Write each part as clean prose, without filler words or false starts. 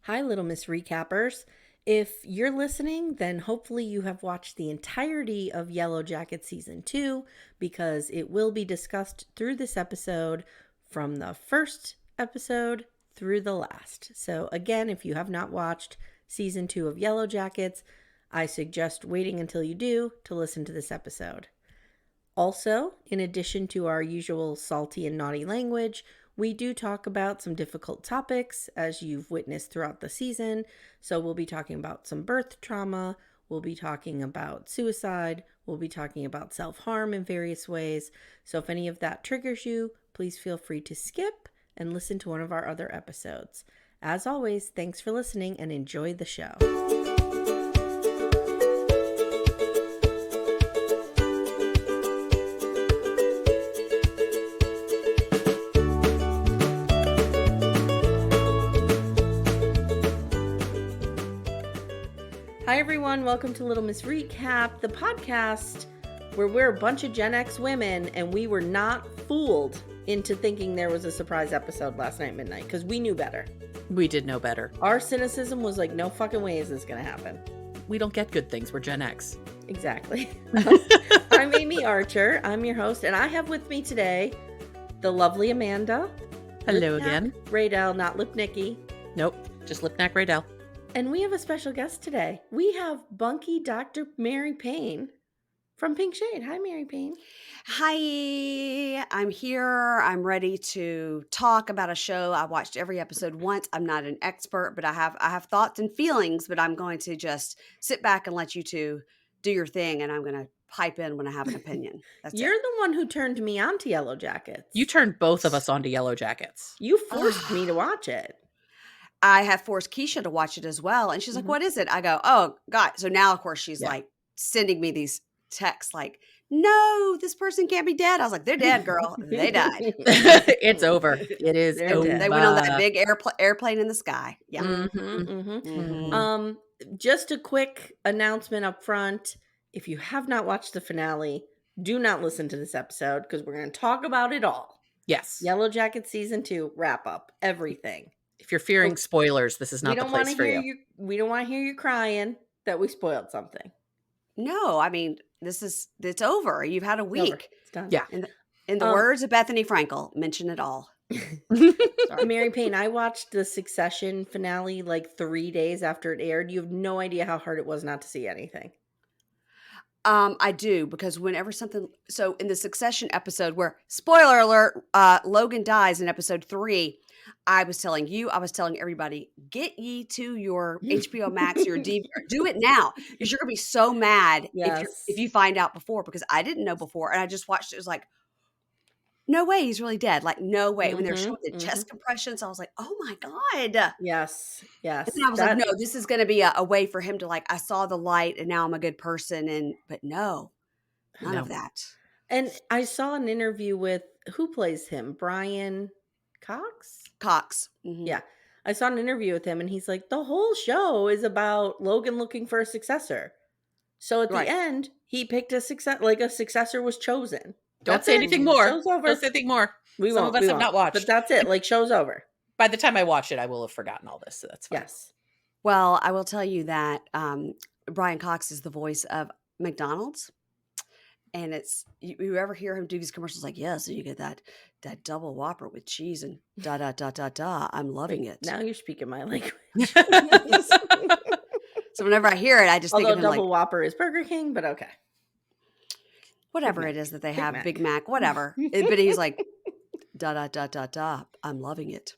Hi, Little Miss Recappers. If you're listening, then hopefully you have watched the entirety of Yellowjackets Season 2 because it will be discussed through this episode from the first episode through the last. So, again, if you have not watched Season 2 of Yellowjackets, I suggest waiting until you do to listen to this episode. Also, in addition to our usual salty and naughty language, we do talk about some difficult topics, as you've witnessed throughout the season. So we'll be talking about some birth trauma, we'll be talking about suicide, we'll be talking about self-harm in various ways. So if any of that triggers you, please feel free to skip and listen to one of our other episodes. As always, thanks for listening and enjoy the show. Hi everyone, welcome to Little Miss Recap, the podcast where we're a bunch of Gen X women and we were not fooled into thinking there was a surprise episode last night midnight because we knew better. We did know better. Our cynicism was like, no fucking way is this going to happen. We don't get good things. We're Gen X. Exactly. I'm Amy Archer. I'm your host and I have with me today the lovely Amanda. Hello Lipnack again. Raydell, not Lipnicki. Nope, just Lipnack Raydell. And we have a special guest today. We have Bunky Dr. Mary Payne from Pink Shade. Hi, Mary Payne. Hi, I'm here. I'm ready to talk about a show. I watched every episode once. I'm not an expert, but I have thoughts and feelings, but I'm going to just sit back and let you two do your thing, and I'm going to pipe in when I have an opinion. That's You're it. the one who turned me on to Yellowjackets. You turned both of us onto Yellowjackets. You forced me to watch it. I have forced Keisha to watch it as well, and she's like, "What is it?" I go, "Oh God!" So now, of course, she's like sending me these texts like, "No, this person can't be dead." I was like, "They're dead, girl. They died. It's over. It is They're over. dead. They went on that big airplane in the sky." Yeah. Just a quick announcement up front. If you have not watched the finale, do not listen to this episode because we're going to talk about it all. Yes. Yellowjackets Season 2 wrap up, everything. If you're fearing spoilers, this is not the place for you. We don't want to hear you crying that we spoiled something. No, I mean, it's over. You've had a week. It's done. Yeah. In the words of Bethany Frankel, mention it all. Sorry. Mary Payne, I watched the Succession finale like 3 days after it aired. You have no idea how hard it was not to see anything. I do, because whenever so in the Succession episode where, spoiler alert, Logan dies in episode 3, I was telling everybody, get ye to your HBO Max, your DVD, do it now, because you're gonna be so mad if you find out before, because I didn't know before, and I just watched it. It was like, no way, he's really dead. Like, no way. When they're showing the chest compressions, I was like, oh my God. Yes. And I was like, no, this is going to be a way for him to like, I saw the light and now I'm a good person. But no, none of that. And I saw an interview with, who plays him? Brian Cox? Mm-hmm. Yeah. I saw an interview with him and he's like, the whole show is about Logan looking for a successor. So at the end, he picked a successor was chosen. Don't say anything more. Show's over. Don't say anything more. Some of us have not watched. But that's it. Like, show's over. By the time I watch it, I will have forgotten all this. So that's fine. Yes. Well, I will tell you that Brian Cox is the voice of McDonald's. And it's, you ever hear him do these commercials like, yeah, so you get that double Whopper with cheese and da. I'm loving it. Now you're speaking my language. So whenever I hear it, I just think of him double like, Whopper is Burger King, but okay. Whatever it is that they have, Big Mac, whatever. But he's like, da. I'm loving it.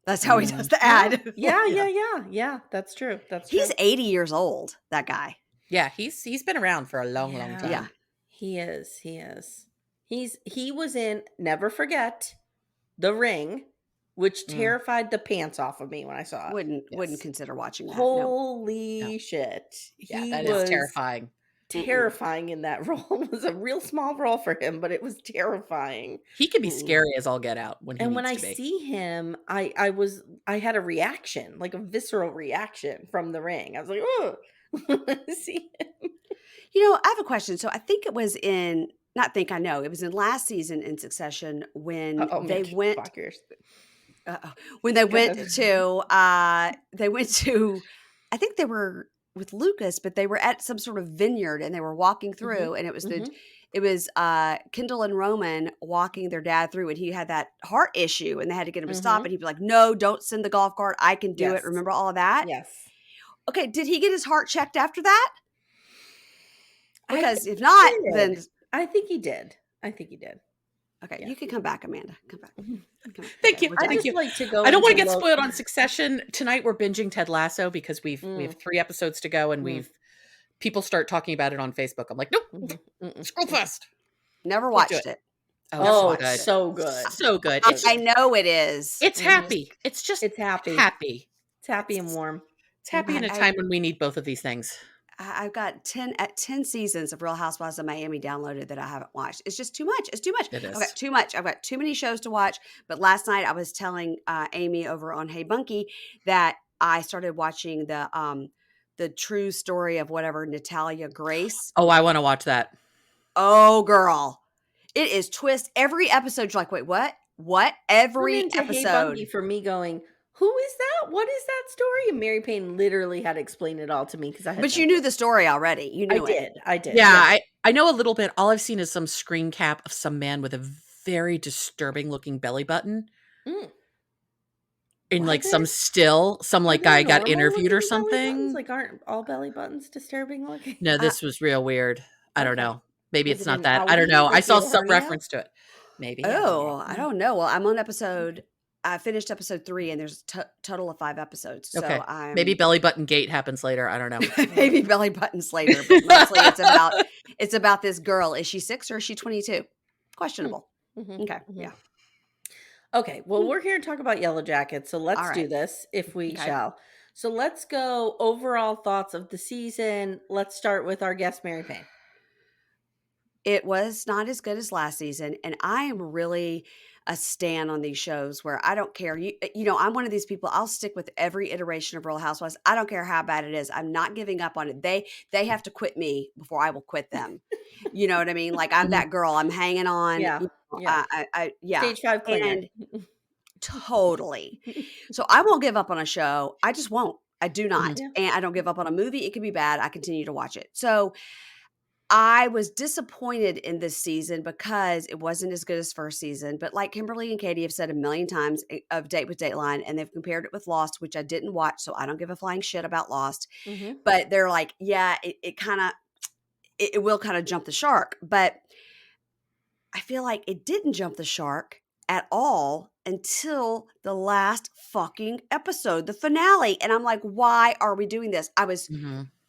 That's how he does the ad. Yeah. That's true. He's 80 years old, that guy. Yeah, he's been around for a long time. Yeah. He is. He was in, never forget, The Ring, which terrified the pants off of me when I saw it. Wouldn't consider watching that. Holy shit. Yeah, that is terrifying. Terrifying in that role. It was a real small role for him, but it was terrifying. He could be scary as all get out when he when I see him, I had a reaction, like a visceral reaction from The Ring. I was like, oh, I see him. I have a question. So I think it was it was in last season in Succession when they went. when they Go went ahead. to, I think they were with Lucas, but they were at some sort of vineyard and they were walking through, and it was Kendall and Roman walking their dad through, and he had that heart issue, and they had to get him to stop, and he'd be like, "No, don't send the golf cart. I can do it." Yes. Remember all of that? Yes. Okay, did he get his heart checked after that? I Because think if not, he then did. I think he did. I think he did. okay, Yeah. you can come back, Amanda. Come back. Thank you. we're I done. Thank just you. like to go. I don't want to into get spoiled on Succession. Tonight we're binging Ted Lasso because we have 3 episodes to go, and people start talking about it on Facebook. I'm like, nope, scroll fast. Never Can't do watched it. Oh, watched it's it. so good. So good. I know it is. It's happy. It's just It's happy. happy. It's happy and warm. It's happy in a time when we need both of these things. I've got 10 seasons of Real Housewives of Miami downloaded that I haven't watched. It's just too much. It's too much. It is. I've got too much. I've got too many shows to watch. But last night I was telling Amy over on Hey Bunky that I started watching the true story of whatever Natalia Grace. Oh, I want to watch that. Oh, girl. It is twist. Every episode, you're like, wait, what? What? Every Into Hey episode. Bunky for me going, who is that? What is that story? And Mary Payne literally had to explain it all to me because I had. But you knew the story already. You knew it. I did. Yeah, I know a little bit. All I've seen is some screen cap of some man with a very disturbing looking belly button. In like some guy got interviewed or something. Like, aren't all belly buttons disturbing looking? No, this was real weird. I don't know. Maybe Was it's it not an that. I don't outie? know. I Like, saw you had a some hernia? reference to it. Maybe. Oh, I don't know. Well, I'm on I finished episode 3 and there's a total of 5 episodes. So Okay. I'm Maybe belly button gate happens later. I don't know. maybe belly buttons later, but mostly it's about this girl. Is she 6 or is she 22? Questionable. Okay. Yeah. Okay. Well, we're here to talk about Yellowjackets, so let's All do right. this if we Okay. shall. So let's go overall thoughts of the season. Let's start with our guest, Mary Payne. It was not as good as last season, and I am really a stan on these shows where I don't care. You know, I'm one of these people. I'll stick with every iteration of Real Housewives. I don't care how bad it is. I'm not giving up on it. They have to quit me before I will quit them. You know what I mean? Like I'm that girl. I'm hanging on. Yeah. You know, Yeah. yeah. Stage 5 clinger. And totally. So I won't give up on a show. I just won't. I do not. Yeah. And I don't give up on a movie. It could be bad. I continue to watch it. So I was disappointed in this season because it wasn't as good as first season. But like Kimberly and Katie have said a million times of Date with Dateline, and they've compared it with Lost, which I didn't watch, so I don't give a flying shit about Lost. But they're like, yeah, it will kind of jump the shark. But I feel like it didn't jump the shark at all until the last fucking episode, the finale. And I'm like, why are we doing this?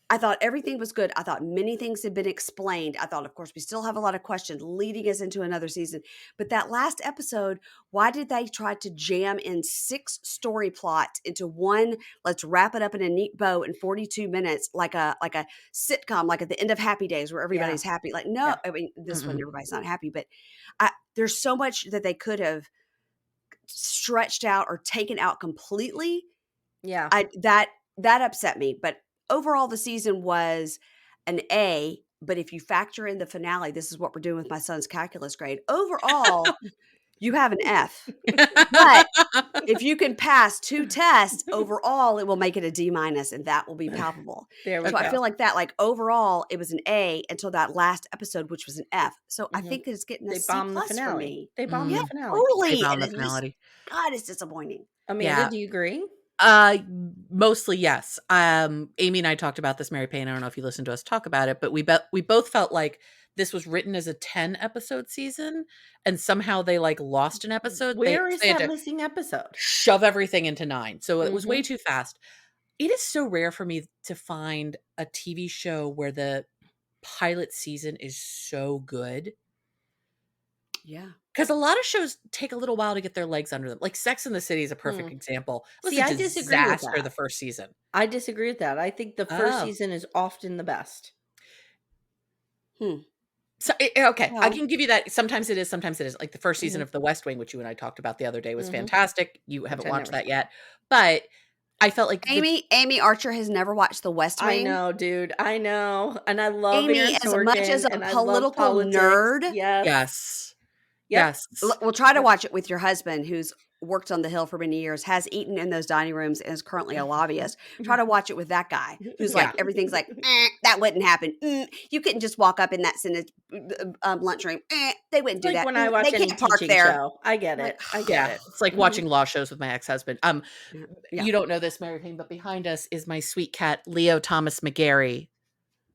I thought everything was good. I thought many things had been explained. I thought, of course, we still have a lot of questions leading us into another season. But that last episode, why did they try to jam in 6 story plots into one? Let's wrap it up in a neat bow in 42 minutes, like a sitcom, like at the end of Happy Days where everybody's happy. Like, no, I mean, this one, everybody's not happy. But there's so much that they could have stretched out or taken out completely. Yeah. That upset me. But overall, the season was an A, but if you factor in the finale, this is what we're doing with my son's calculus grade. Overall, you have an F. But if you can pass 2 tests, overall, it will make it a D-, and that will be palpable. There we So go. I feel like that, like overall, it was an A until that last episode, which was an F. So I think it's getting a They C+ bombed the for finale. me. They bombed the finale. Totally. They bombed And the it just- finale. God, it's disappointing. Amanda, do you agree? Mostly yes. Amy and I talked about this, Mary Payne. I don't know if you listened to us talk about it, but we both felt like this was written as a 10 episode season, and somehow they like lost an episode. Where is they had that to missing episode? shove everything into 9, so it was way too fast. It is so rare for me to find a TV show where the pilot season is so good. Yeah. Because a lot of shows take a little while to get their legs under them. Like Sex and the City is a perfect example. It was See, a I disagree with disaster that. the first season. I disagree with that. I think the first Oh. season is often the best. So okay, I Well- can give you that. Sometimes it is, sometimes it is. Like the first season of The West Wing, which you and I talked about the other day, was fantastic. You haven't I watched never that yet, but I felt like Amy Archer has never watched The West Wing. I know, dude. I know. And I love Amy, Aaron as much as Sorkin, a and I love political politics. nerd. Yes. yes, Yep. yes, We'll try to watch it with your husband, who's worked on the Hill for many years, has eaten in those dining rooms, and is currently a lobbyist. Try to watch it with that guy who's Yeah. like, everything's like, that wouldn't happen. You couldn't just walk up in that Senate lunchroom. They wouldn't do Like that. when I watch They any can't park teaching there. show. I get Like, it. I get Yeah, it. it's like Mhm. watching law shows with my ex-husband. yeah. You don't know this, Mary Payne, but behind us is my sweet cat, Leo Thomas McGarry,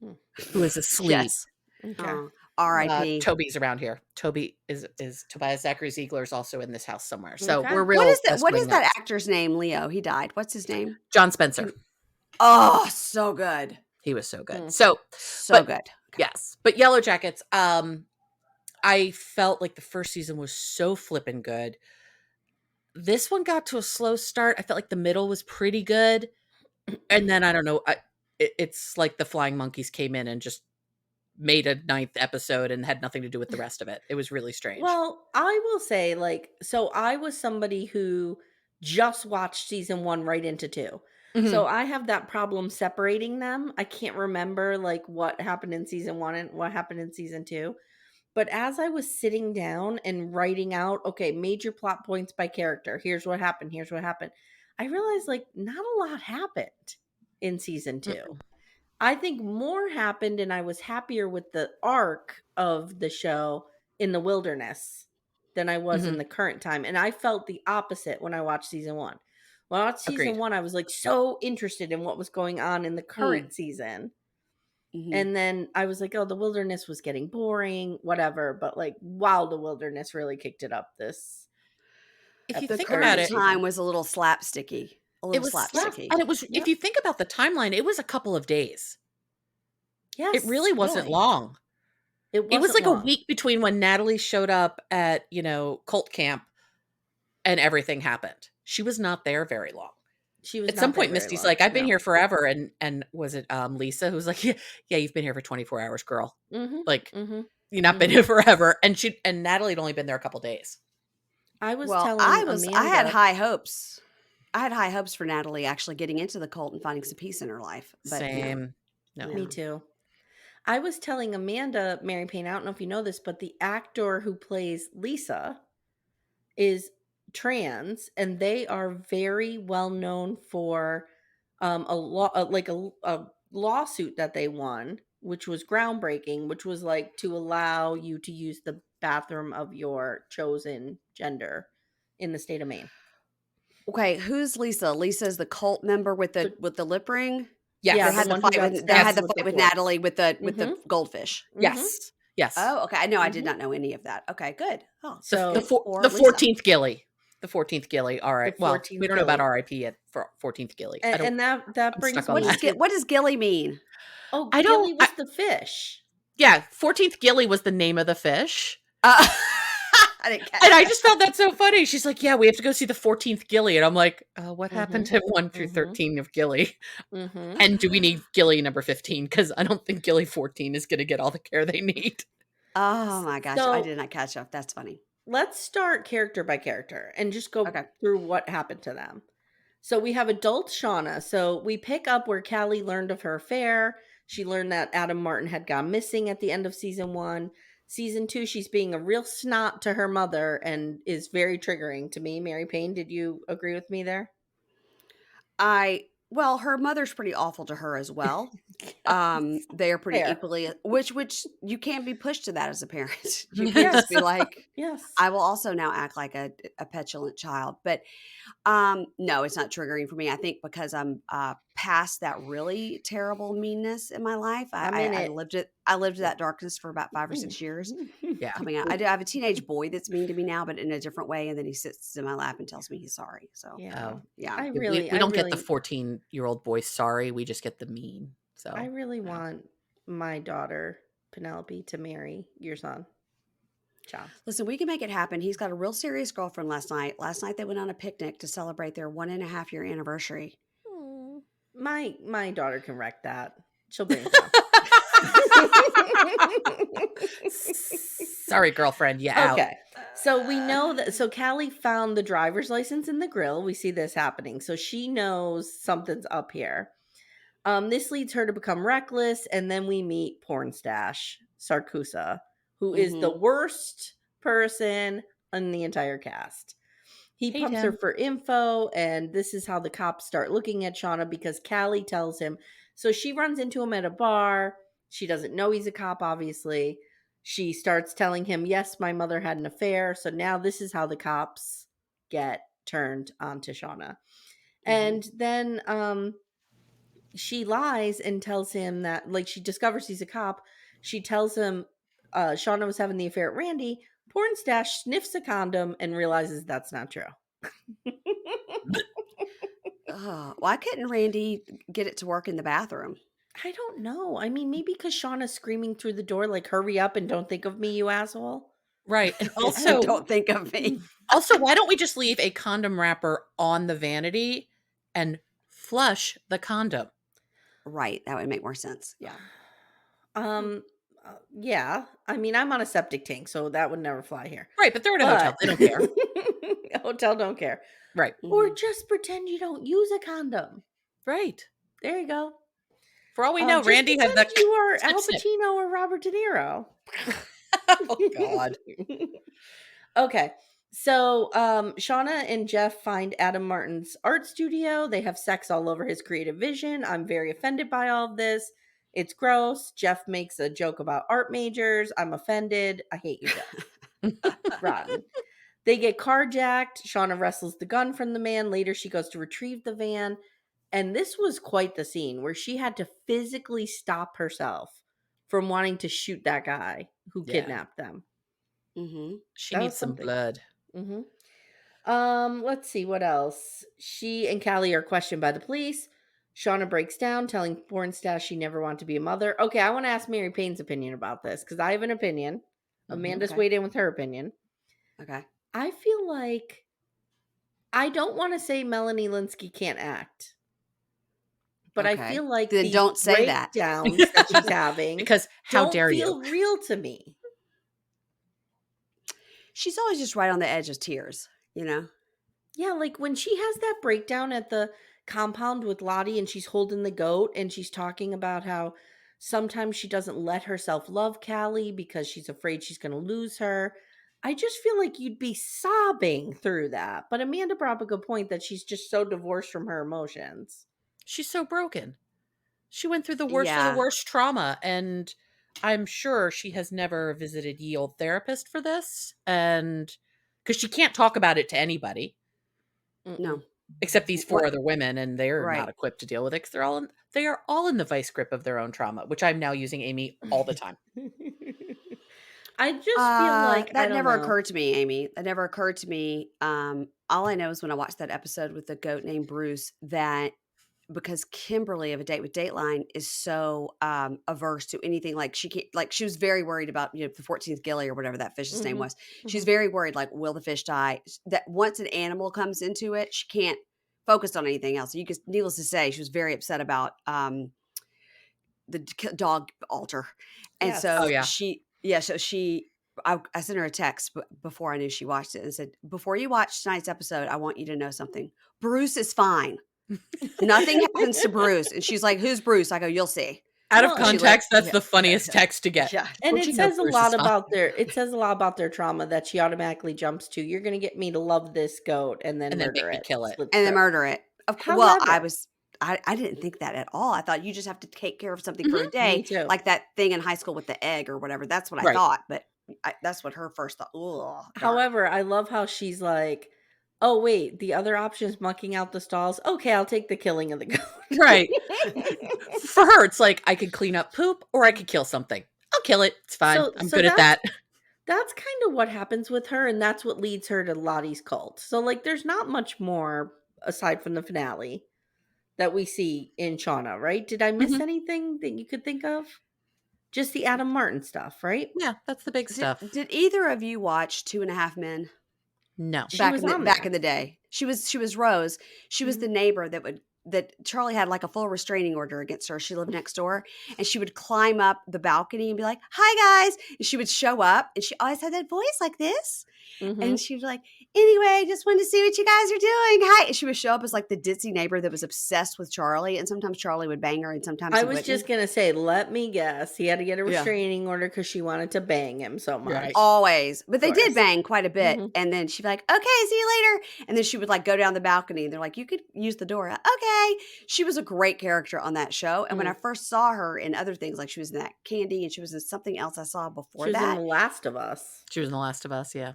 who is asleep. Yes. Okay. Oh, R.I.P. Toby's around here. Toby is Tobias Zachary Ziegler is also in this house somewhere. So Okay. we're What real is that? West What Wing is that nuts. actor's name? Leo. He died. What's his name? John Spencer. Oh, so good. He was so good. Mm. So, So but good. yes, but Yellow Jackets. I felt like the first season was so flippin' good. This one got to a slow start. I felt like the middle was pretty good, and then I don't know. It's like the Flying Monkeys came in and just made a 9th episode and had nothing to do with the rest of it. It was really strange. Well, I will say, like, so I was somebody who just watched season 1 right into 2. So Mhm. I have that problem separating them. I can't remember like what happened in season 1 and what happened in season 2. But as I was sitting down and writing out, okay, major plot points by character. Here's what happened. Here's what happened. I realized like not a lot happened in season 2. Mm-mm. I think more happened, and I was happier with the arc of the show in the wilderness than I was in Mhm. the current time. And I felt the opposite when I watched season 1. When I watched season Agreed. 1, I was like so interested in what was going on in the current season. Mhm. And then I was like, oh, the wilderness was getting boring, whatever. But like, wow, the wilderness really kicked it up this If you The think or about current this it, time season. was a little slapsticky. A it little was Yeah. slapsticky. and it was Yep. if you think about the timeline, it was a couple of days. Yes. It really wasn't really. long. It It was wasn't like a long. week between when Natalie showed up at, cult camp and everything happened. She was not there very long. She was At some not there point, very Misty's long. like, "I've been No. here forever," and was it, Lisa who's like, "Yeah, you've been here for 24 hours, girl. Mm-hmm. Like, Mm-hmm. you've not been here forever." And Natalie had only been there a couple days. I was Well, telling I had Amanda. high hopes. I had high hopes for Natalie actually getting into the cult and finding some peace in her life. But Same. No. No. Me too. I was telling Amanda, Mary Payne, I don't know if you know this, but the actor who plays Lisa is trans, and they are very well known for a lawsuit that they won, which was groundbreaking, which was like to allow you to use the bathroom of your chosen gender in the state of Maine. Okay, who's Lisa? Lisa's the cult member with The- the lip ring Yes. Yeah, that the had the one who fight got with that had stabbed the with the fight with fork. Natalie with the Mhm. goldfish. Mhm. Yes. Yes. Oh, okay. I know I did Mhm. not know any of that. Okay, good. Oh, So The good four, for the Lisa. 14th Gilly. The 14th Gilly. All right. The Well, 14th we don't know about Gilly. RIP yet for 14th Gilly. And that I'm brings stuck on What me does that. to what does Gilly mean? oh, I don't Gilly was the fish. Yeah, 14th Gilly was the name of the fish. Uh, I didn't catch And I that. just found that so funny. She's like, "Yeah, we have to go see the 14th Gilly." And I'm like, what happened to 1 through 13 of Gilly? Mm-hmm. And do we need Gilly number 15? Because I don't think Gilly 14 is going to get all the care they need. Oh my gosh, I So did not catch up. That's funny. let's start character by character and just go Okay. through what happened to them. So we have adult Shauna. So we pick up where Callie learned of her affair. She learned that Adam Martin had gone missing at the end of season 1. Season 2, she's being a real snot to her mother and is very triggering to me. Mary Payne, did you agree with me there? Well, her mother's pretty awful to her as well. They are pretty Fair. equally which you can't be pushed to that as a parent. You can't Yes. just be like, Yes. I will also now act like a petulant child. But no, it's not triggering for me. I think because I'm past that really terrible meanness in my life. I'm in I it. lived it. I lived that darkness for about 5 or 6 years. Yeah. Coming out, I do have a teenage boy that's mean to me now, but in a different way. And then he sits in my lap and tells me he's sorry. So Yeah. yeah. I We really don't get the 14-year-old boy sorry. We just get the mean. So I really want my daughter Penelope to marry your son, John. Listen, we can make it happen. He's got a real serious girlfriend last night. Last night they went on a picnic to celebrate their 1.5-year anniversary. My daughter can wreck that. She'll bring it down. Sorry, girlfriend. You out. Okay. So we know that. So Callie found the driver's license in the grill. We see this happening. So she knows something's up here. This leads her to become reckless. And then we meet Porn Stash, Sarkusa, who is the worst person in the entire cast. He Hey, pumps her Tim. for info, and this is how the cops start looking at Shauna because Callie tells him. So she runs into him at a bar. She doesn't know he's a cop, obviously. She starts telling him, yes, my mother had an affair. So now this is how the cops get turned onto Shauna. And then she lies and tells him that, like, she discovers he's a cop. She tells him Shauna was having the affair at Randy. Pornstash sniffs a condom and realizes that's not true. Why couldn't Randy get it to work in the bathroom? I don't know. I mean, maybe because Shauna's screaming through the door, like, hurry up and don't think of me, you asshole. Right. And also, Don't think of me. why don't we just leave a condom wrapper on the vanity and flush the condom? Right. That would make more sense. Yeah. Yeah. I mean, I'm on a septic tank, so that would never fly here. Right, but they're in a hotel. But They don't care. hotel don't care. Right. Or just pretend you don't use a condom. Right. There you go. For all we know, Just Randy had pretend the you are snip, Al snip. Pacino or Robert De Niro. Oh, God. Okay. So Shauna and Jeff find Adam Martin's art studio. They have sex all over his creative vision. I'm very offended by all of this. It's gross. Jeff makes a joke about art majors. I'm offended. I hate you, Jeff. Rotten. They get carjacked. Shauna wrestles the gun from the man. Later, she goes to retrieve the van. And this was quite the scene where she had to physically stop herself from wanting to shoot that guy who Yeah. kidnapped them. She That needs was some something. blood. Let's see what else. She and Callie are questioned by the police. Shauna breaks down, telling Pornstash she never wanted to be a mother. Okay, I want to ask Mary Payne's opinion about this because I have an opinion. Amanda's Okay. weighed in with her opinion. Okay. I feel like I don't want to say Melanie Linsky can't act, but I Okay. feel like Then these don't say that. breakdowns that she's having Because how don't dare you? feel real to me. She's always just right on the edge of tears, you know? Yeah, like when she has that breakdown at the compound with Lottie and she's holding the goat and she's talking about how sometimes she doesn't let herself love Callie because she's afraid she's going to lose her. I just feel like you'd be sobbing through that. But Amanda brought up a good point that she's just so divorced from her emotions. She's so broken. She went through the worst of the Yeah. worst trauma, and I'm sure she has never visited ye old therapist for this, and because she can't talk about it to anybody No. except these four What? other women, and they're Right. not equipped to deal with it because they are all in the vice grip of their own trauma, which I'm now using Amy all the time. I just feel like I That don't never know. occurred to me, Amy. That never occurred to me. All I know is when I watched that episode with the goat named Bruce, that because Kimberly of A Date with Dateline is so averse to anything, like she can't, like she was very worried about, you know, the 14th Gilly or whatever that fish's name was. She's very worried, like, will the fish die? That once an animal comes into it, she can't focus on anything else. You could, needless to say, she was very upset about the dog altar. And Yes. so Oh, yeah. I sent her a text before I knew she watched it and said, before you watch tonight's episode, I want you to know something. Bruce is fine. Nothing happens to Bruce. And she's like, who's Bruce? I go, you'll see. Out of Well, and she context, that's yeah, the funniest yeah, text to get. yeah. And Don't it you know says a Bruce lot is fine? about their trauma that she automatically jumps to. You're going to get me to love this goat and then And then murder make me it. kill it. Slit And then throat. murder it. Well, However, I didn't think that at all. I thought you just have to take care of something for a me day, too. like that thing in high school with the egg or whatever. That's what I Right. thought. But that's what her first thought. Ugh, dark. However, I love how she's like, oh, wait, the other option is mucking out the stalls. Okay, I'll take the killing of the goat. Right. For her, it's like I could clean up poop or I could kill something. I'll kill it. It's fine. I'm good at that. That's kind of what happens with her, and that's what leads her to Lottie's cult. So, like, there's not much more aside from the finale that we see in Shauna, right? Did I miss Mhm. anything that you could think of? Just the Adam Martin stuff, right? Yeah, that's the big stuff. Did either of you watch 2.5 Men? No. She was on back there. in the day. She was Rose. She was the neighbor that Charlie had like a full restraining order against her. She lived next door, and she would climb up the balcony and be like, "Hi guys," and she would show up, and she always had that voice like this, Mhm. and she was like, anyway, just wanted to see what you guys are doing. Hi. She would show up as like the ditzy neighbor that was obsessed with Charlie. And sometimes Charlie would bang her and sometimes I he was wouldn't. just gonna say, let me guess. He had to get a Yeah. restraining order because she wanted to bang him so much. Right. Always. But they did course. bang quite a bit. Mhm. And then she'd be like, okay, see you later. And then she would like go down the balcony and they're like, you could use the door. Okay. She was a great character on that show. And when I first saw her in other things, like she was in that Candy and she was in something else I saw before She was in that. The Last of Us. She was in The Last of Us, yeah.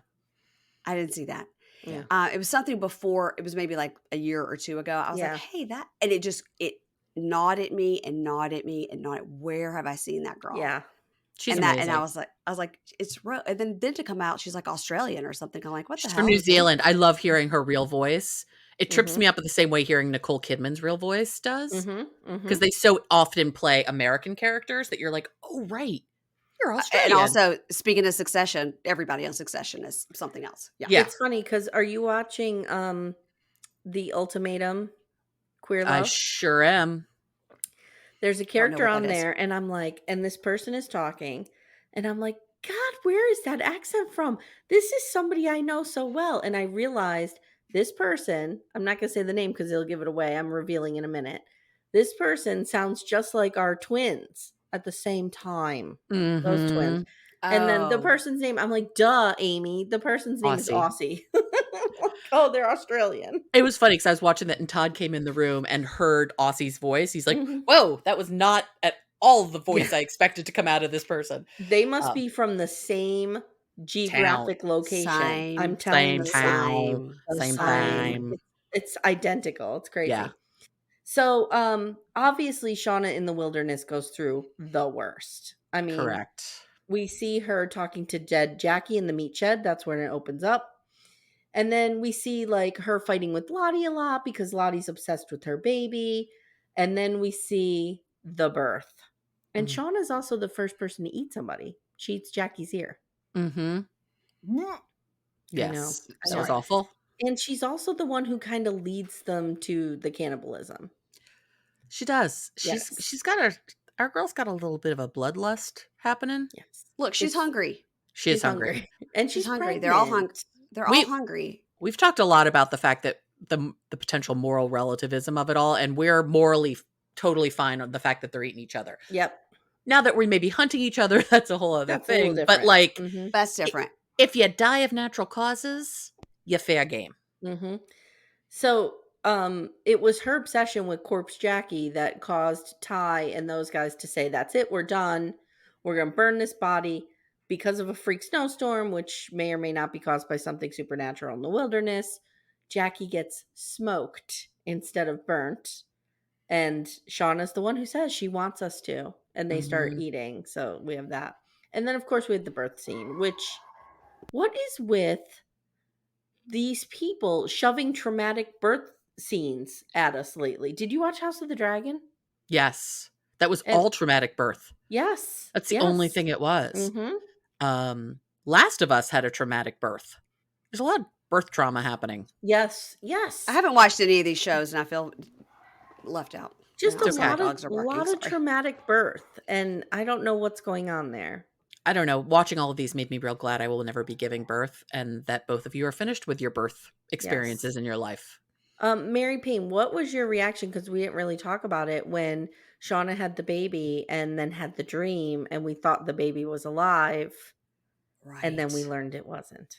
I didn't see that. Yeah. It was something before, it was maybe like a year or two ago. I was Yeah. like, hey, that, and it gnawed at me and gnawed at me and gnawed at, where have I seen that girl? Yeah. She's and amazing. that, and I was like, it's real. And then to come out, she's like Australian or something. I'm like, what She's the from hell? New Zealand. I love hearing her real voice. It trips Mhm. me up in the same way hearing Nicole Kidman's real voice does. Mhm. Because they so often play American characters that you're like, oh, right. You're Australian. And also, speaking of Succession, everybody on Succession is something else. Yeah. Yeah. It's funny because are you watching The Ultimatum Queer I Love? sure am. There's a know character what on that is. there, and I'm like, and this person is talking, and I'm like, God, where is that accent from? This is somebody I know so well. And I realized this person, I'm not going to say the name because they'll give it away. I'm revealing in a minute. This person sounds just like our twins at the same time. Those twins. Mm-hmm. And then the Oh. person's name, I'm like, duh, Amy. The person's name is Aussie. Aussie. Oh, they're Australian. It was funny because I was watching that and Todd came in the room and heard Aussie's voice. He's like, Mhm. whoa, that was not at all the voice I expected to come out of this person. They must be from the same geographic location. I'm telling Same you, town. Same time. it's identical. It's crazy. Yeah. So, obviously, Shauna in the wilderness goes through the worst. I mean, Correct. we see her talking to dead Jackie in the meat shed. That's when it opens up. And then we see like her fighting with Lottie a lot because Lottie's obsessed with her baby. And then we see the birth. And Shauna's also the first person to eat somebody. She eats Jackie's ear. Mm-hmm. Yes. That was awful. And she's also the one who kind of leads them to the cannibalism. She does. Yes. She's got our girl's got a little bit of a bloodlust happening. Yes. Look, she's hungry. She is hungry. And She's she's hungry. pregnant. They're all hungry. They're all hungry. We've talked a lot about the fact that the potential moral relativism of it all, and we're morally totally fine on the fact that they're eating each other. Yep. Now that we may be hunting each other, that's a whole other That's a little thing. But different. like, Mhm. That's different. if you die of natural causes, you fair game. Mm-hmm. So, it was her obsession with Corpse Jackie that caused Ty and those guys to say, "That's it, we're done. We're gonna burn this body." Because of a freak snowstorm, which may or may not be caused by something supernatural in the wilderness, Jackie gets smoked instead of burnt. And Shauna's the one who says she wants us to. And they start eating. So we have that. And then, of course, we have the birth scene, which, what is with these people shoving traumatic birth scenes at us lately? Did you watch House of the Dragon? Yes. That was And- all traumatic birth. Yes. That's the only thing it was. Mm-hmm. Last of Us had a traumatic birth. There's a lot of birth trauma happening. Yes. Yes. I haven't watched any of these shows and I feel left out. Just You a know, lot, dogs of, are barking, lot of sorry. traumatic birth. And I don't know what's going on there. I don't know. Watching all of these made me real glad I will never be giving birth and that both of you are finished with your birth experiences in your life. Mary Payne, what was your reaction? Because we didn't really talk about it when Shauna had the baby and then had the dream and we thought the baby was alive. Right. And then we learned it wasn't.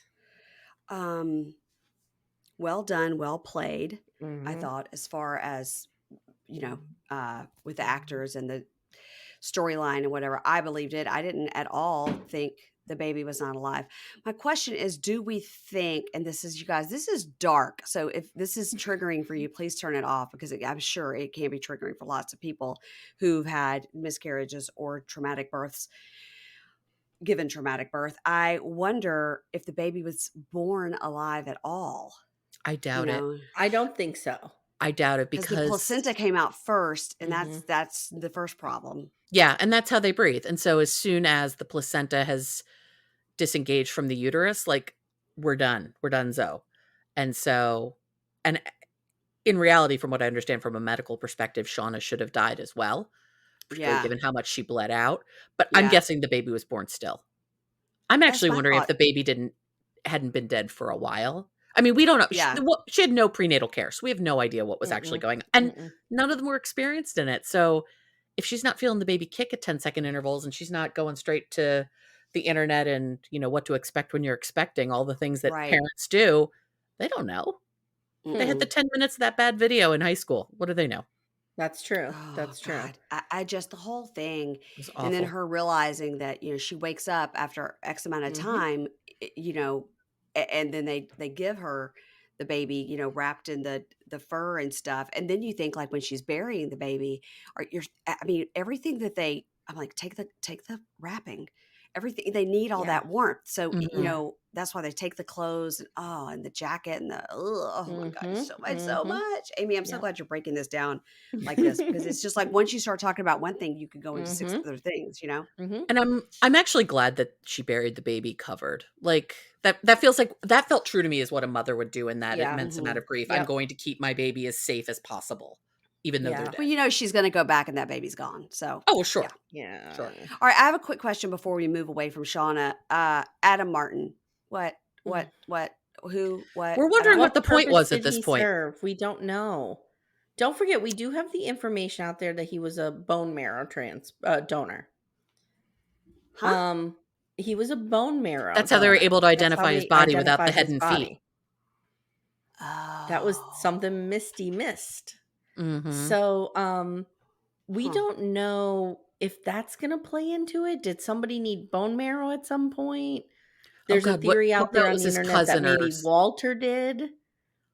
Well done, well played. Mm-hmm. I thought, as far as, you know, with the actors and the storyline and whatever, I believed it. I didn't at all think the baby was not alive. My question is, do we think, and this is, you guys, this is dark. So if this is triggering for you, please turn it off because I'm sure it can be triggering for lots of people who've had miscarriages or traumatic births. Given traumatic birth, I wonder if the baby was born alive at all. I doubt it. I don't think so. I doubt it because the placenta came out first, and that's the first problem. Yeah, and that's how they breathe. And so as soon as the placenta has disengaged from the uterus, like, we're done. We're donezo. And so, and in reality, from what I understand from a medical perspective, Shauna should have died as well, particularly given how much she bled out. But I'm guessing the baby was born still. I'm actually wondering if the baby hadn't been dead for a while. I mean, we don't know. Yeah. She had no prenatal care, so we have no idea what was actually Mm-mm. going on. And Mm-mm. none of them were experienced in it. So if she's not feeling the baby kick at 10-second intervals and she's not going straight to the internet and, what to expect when you're expecting, all the things that Right. parents do, they don't know. They had the Mm-mm. 10 minutes of that bad video in high school. What do they know? It That's true. Oh That's true. God. I just the whole thing. was And then awful. her realizing that, she wakes up after X amount of Mm-hmm. time, and then they give her the baby, wrapped in the fur and stuff. And then you think like when she's burying the baby, or I mean, everything that I'm like, take the wrapping. Everything they need all Yeah. that warmth. So, Mhm. that's why they take the clothes and the jacket and oh my God, Mm-hmm. so Mm-hmm. much. Amy, I'm so Yep. glad you're breaking this down like this because it's just like once you start talking about one thing, you could go into six Mm-hmm. other things, Mm-hmm. And I'm actually glad that she buried the baby covered. Like that feels like that felt true to me is what a mother would do in that Yeah. immense amount Mhm. of grief. I'm Yep. going to keep my baby as safe as possible, even though they're Yeah. dead. Well, she's going to go back and that baby's gone. So, Oh, well, yeah. sure. Yeah. Sure. All right. I have a quick question before we move away from Shauna. Adam Martin. What, who, what? We're I don't wondering know. what What the point purpose was at did this he point. serve? We don't know. Don't forget, we do have the information out there that he was a bone marrow donor. Huh? He was a bone marrow That's how they were donor. able to That's how identify his they body without the identified head his and feet. body. That was Oh. something Misty missed. Mhm. So, we Huh. don't know if that's going to play into it. Did somebody need bone marrow at some point? Oh There's a god, what theory what out if there that on was the his internet that cousin or maybe Walter did.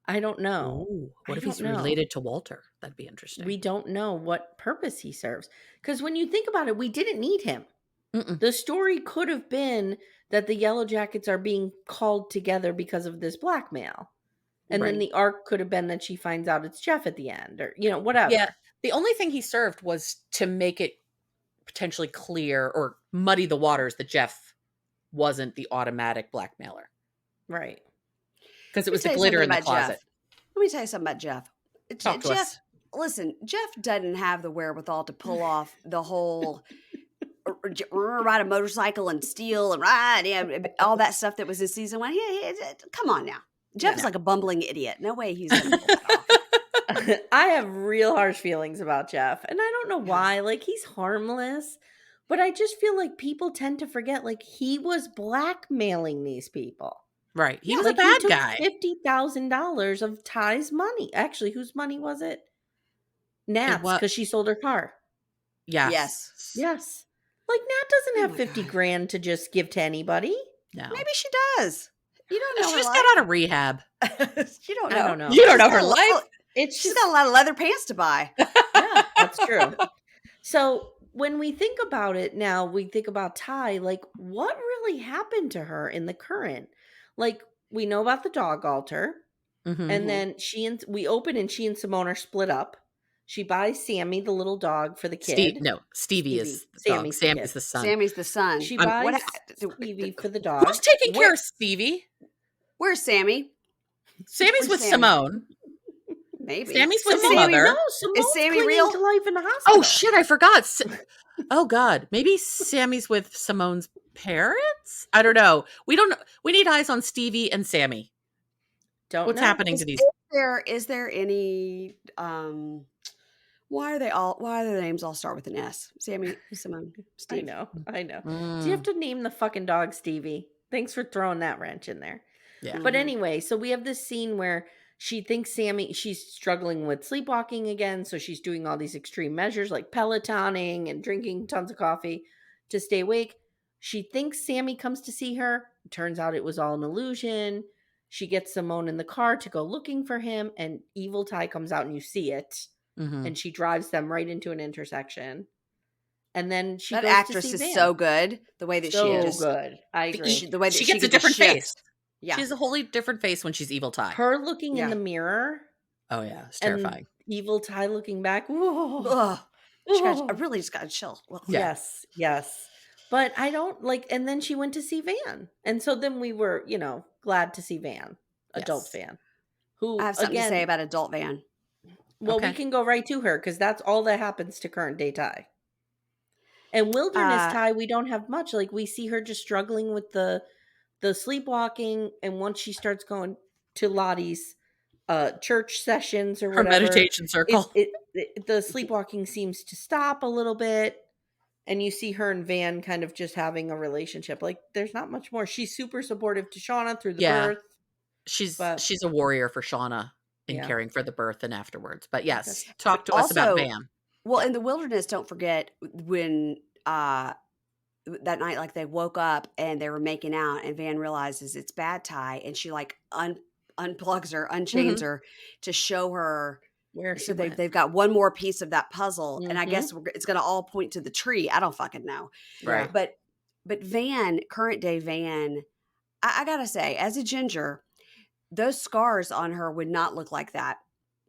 I don't know. Ooh, what I if don't he's know. related to Walter? That'd be interesting. We don't know what purpose he serves. Because when you think about it, we didn't need him. Mm-mm. The story could have been that the Yellow Jackets are being called together because of this blackmail. And then Right. the arc could have been that she finds out it's Jeff at the end or, Yeah, whatever. the only thing he served was to make it potentially clear or muddy the waters that Jeff wasn't the automatic blackmailer Right. because it Let me was the tell you glitter something in the about closet. Jeff. Let me tell you something about Jeff. Talk to Jeff, us. listen, Jeff doesn't have the wherewithal to pull off the whole ride a motorcycle and steal and ride, all that stuff that was in season one. Come on now. Jeff's No. like a bumbling idiot. No way he's going to pull that off. I have real harsh feelings about Jeff. And I don't know why. Like, he's harmless. But I just feel like people tend to forget, like, he was blackmailing these people. Right. He Yeah, was a Like, he bad took guy. $50,000 of Ty's money. Actually, whose money was it? Nat's, What? because she sold her car. Yes. Yes. Like, Nat doesn't Oh have my 50 God. grand to just give to anybody. No. Maybe she does. You don't know She her just life. got out of rehab. You don't I know. don't know. You don't She's know got her a life. lot- It's She's just, got a lot of leather pants to buy. yeah, that's true. So when we think about it now, we think about Ty, like, what really happened to her in the current? Like, we know about the dog altar, Mhm. and then we open and she and Simone are split up. She buys Sammy, the little dog, for the kid. Stevie is the dog. Sammy's the Sam kid. is the son. Sammy's the son. She I'm- buys What- Stevie for the Who's dog. taking care Where- of Stevie? Where's Sammy? Sammy's Where's with Sammy? Simone. Maybe. Sammy's with Is his Sammy- mother. No, Simone's Sammy clinging real? to life in the hospital. Oh shit, I forgot. Oh god, maybe Sammy's with Simone's parents? I don't know. We don't know. We need eyes on Stevie and Sammy. Don't What's know. happening to these? Is there any why do the names all start with an S? Sammy, Simone, Steve. I know. Do Mm, you have to name the fucking dog Stevie? Thanks for throwing that wrench in there. yeah. But Mhm. anyway, so we have this scene where she thinks she's struggling with sleepwalking again. So she's doing all these extreme measures like Pelotoning and drinking tons of coffee to stay awake. She thinks Sammy comes to see her. Turns out it was all an illusion. She gets Simone in the car to go looking for him, and Evil Ty comes out and you see it. Mhm. And she drives them right into an intersection. And then she That goes actress to see is Van. so good. The way that she So just good. I agree. the way that She gets a could just different shift. face. Yeah. She has a wholly different face when she's Evil Ty. Her looking Yeah. in the mirror Oh yeah, it's and terrifying. Evil Ty looking back. Whoa. Ugh. I Whoa. really just got a chill. Ugh. Yeah. Yes. But I don't like, and then she went to see Van. And so then we were, glad to see Van, adult Yes. Van. Who, I have something again, to say about Adult Van. well, we Okay. can go right to her because that's all that happens to current day Ty. And wilderness Ty, we don't have much. Like, we see her just struggling with the sleepwalking, and once she starts going, to Lottie's church sessions or Her whatever, meditation circle. the sleepwalking seems to stop a little bit. And you see her and Van kind of just having a relationship. Like, there's not much more. She's super supportive to Shauna through the Yeah. birth. But She's a warrior for Shauna in yeah, caring for the birth and afterwards. But okay. yes, talk to us about Also, Van. well, Yeah. in the wilderness, don't forget when that night, like they woke up and they were making out, and Van realizes it's Bad Tie, and she like unplugs her, unchains Mhm. her to show her. Where she So went. they've got one more piece of that puzzle, and I Mhm. guess it's going to all point to the tree. I don't fucking know, Right. Yeah. but Van, current day Van, I gotta say, as a ginger, those scars on her would not look like that.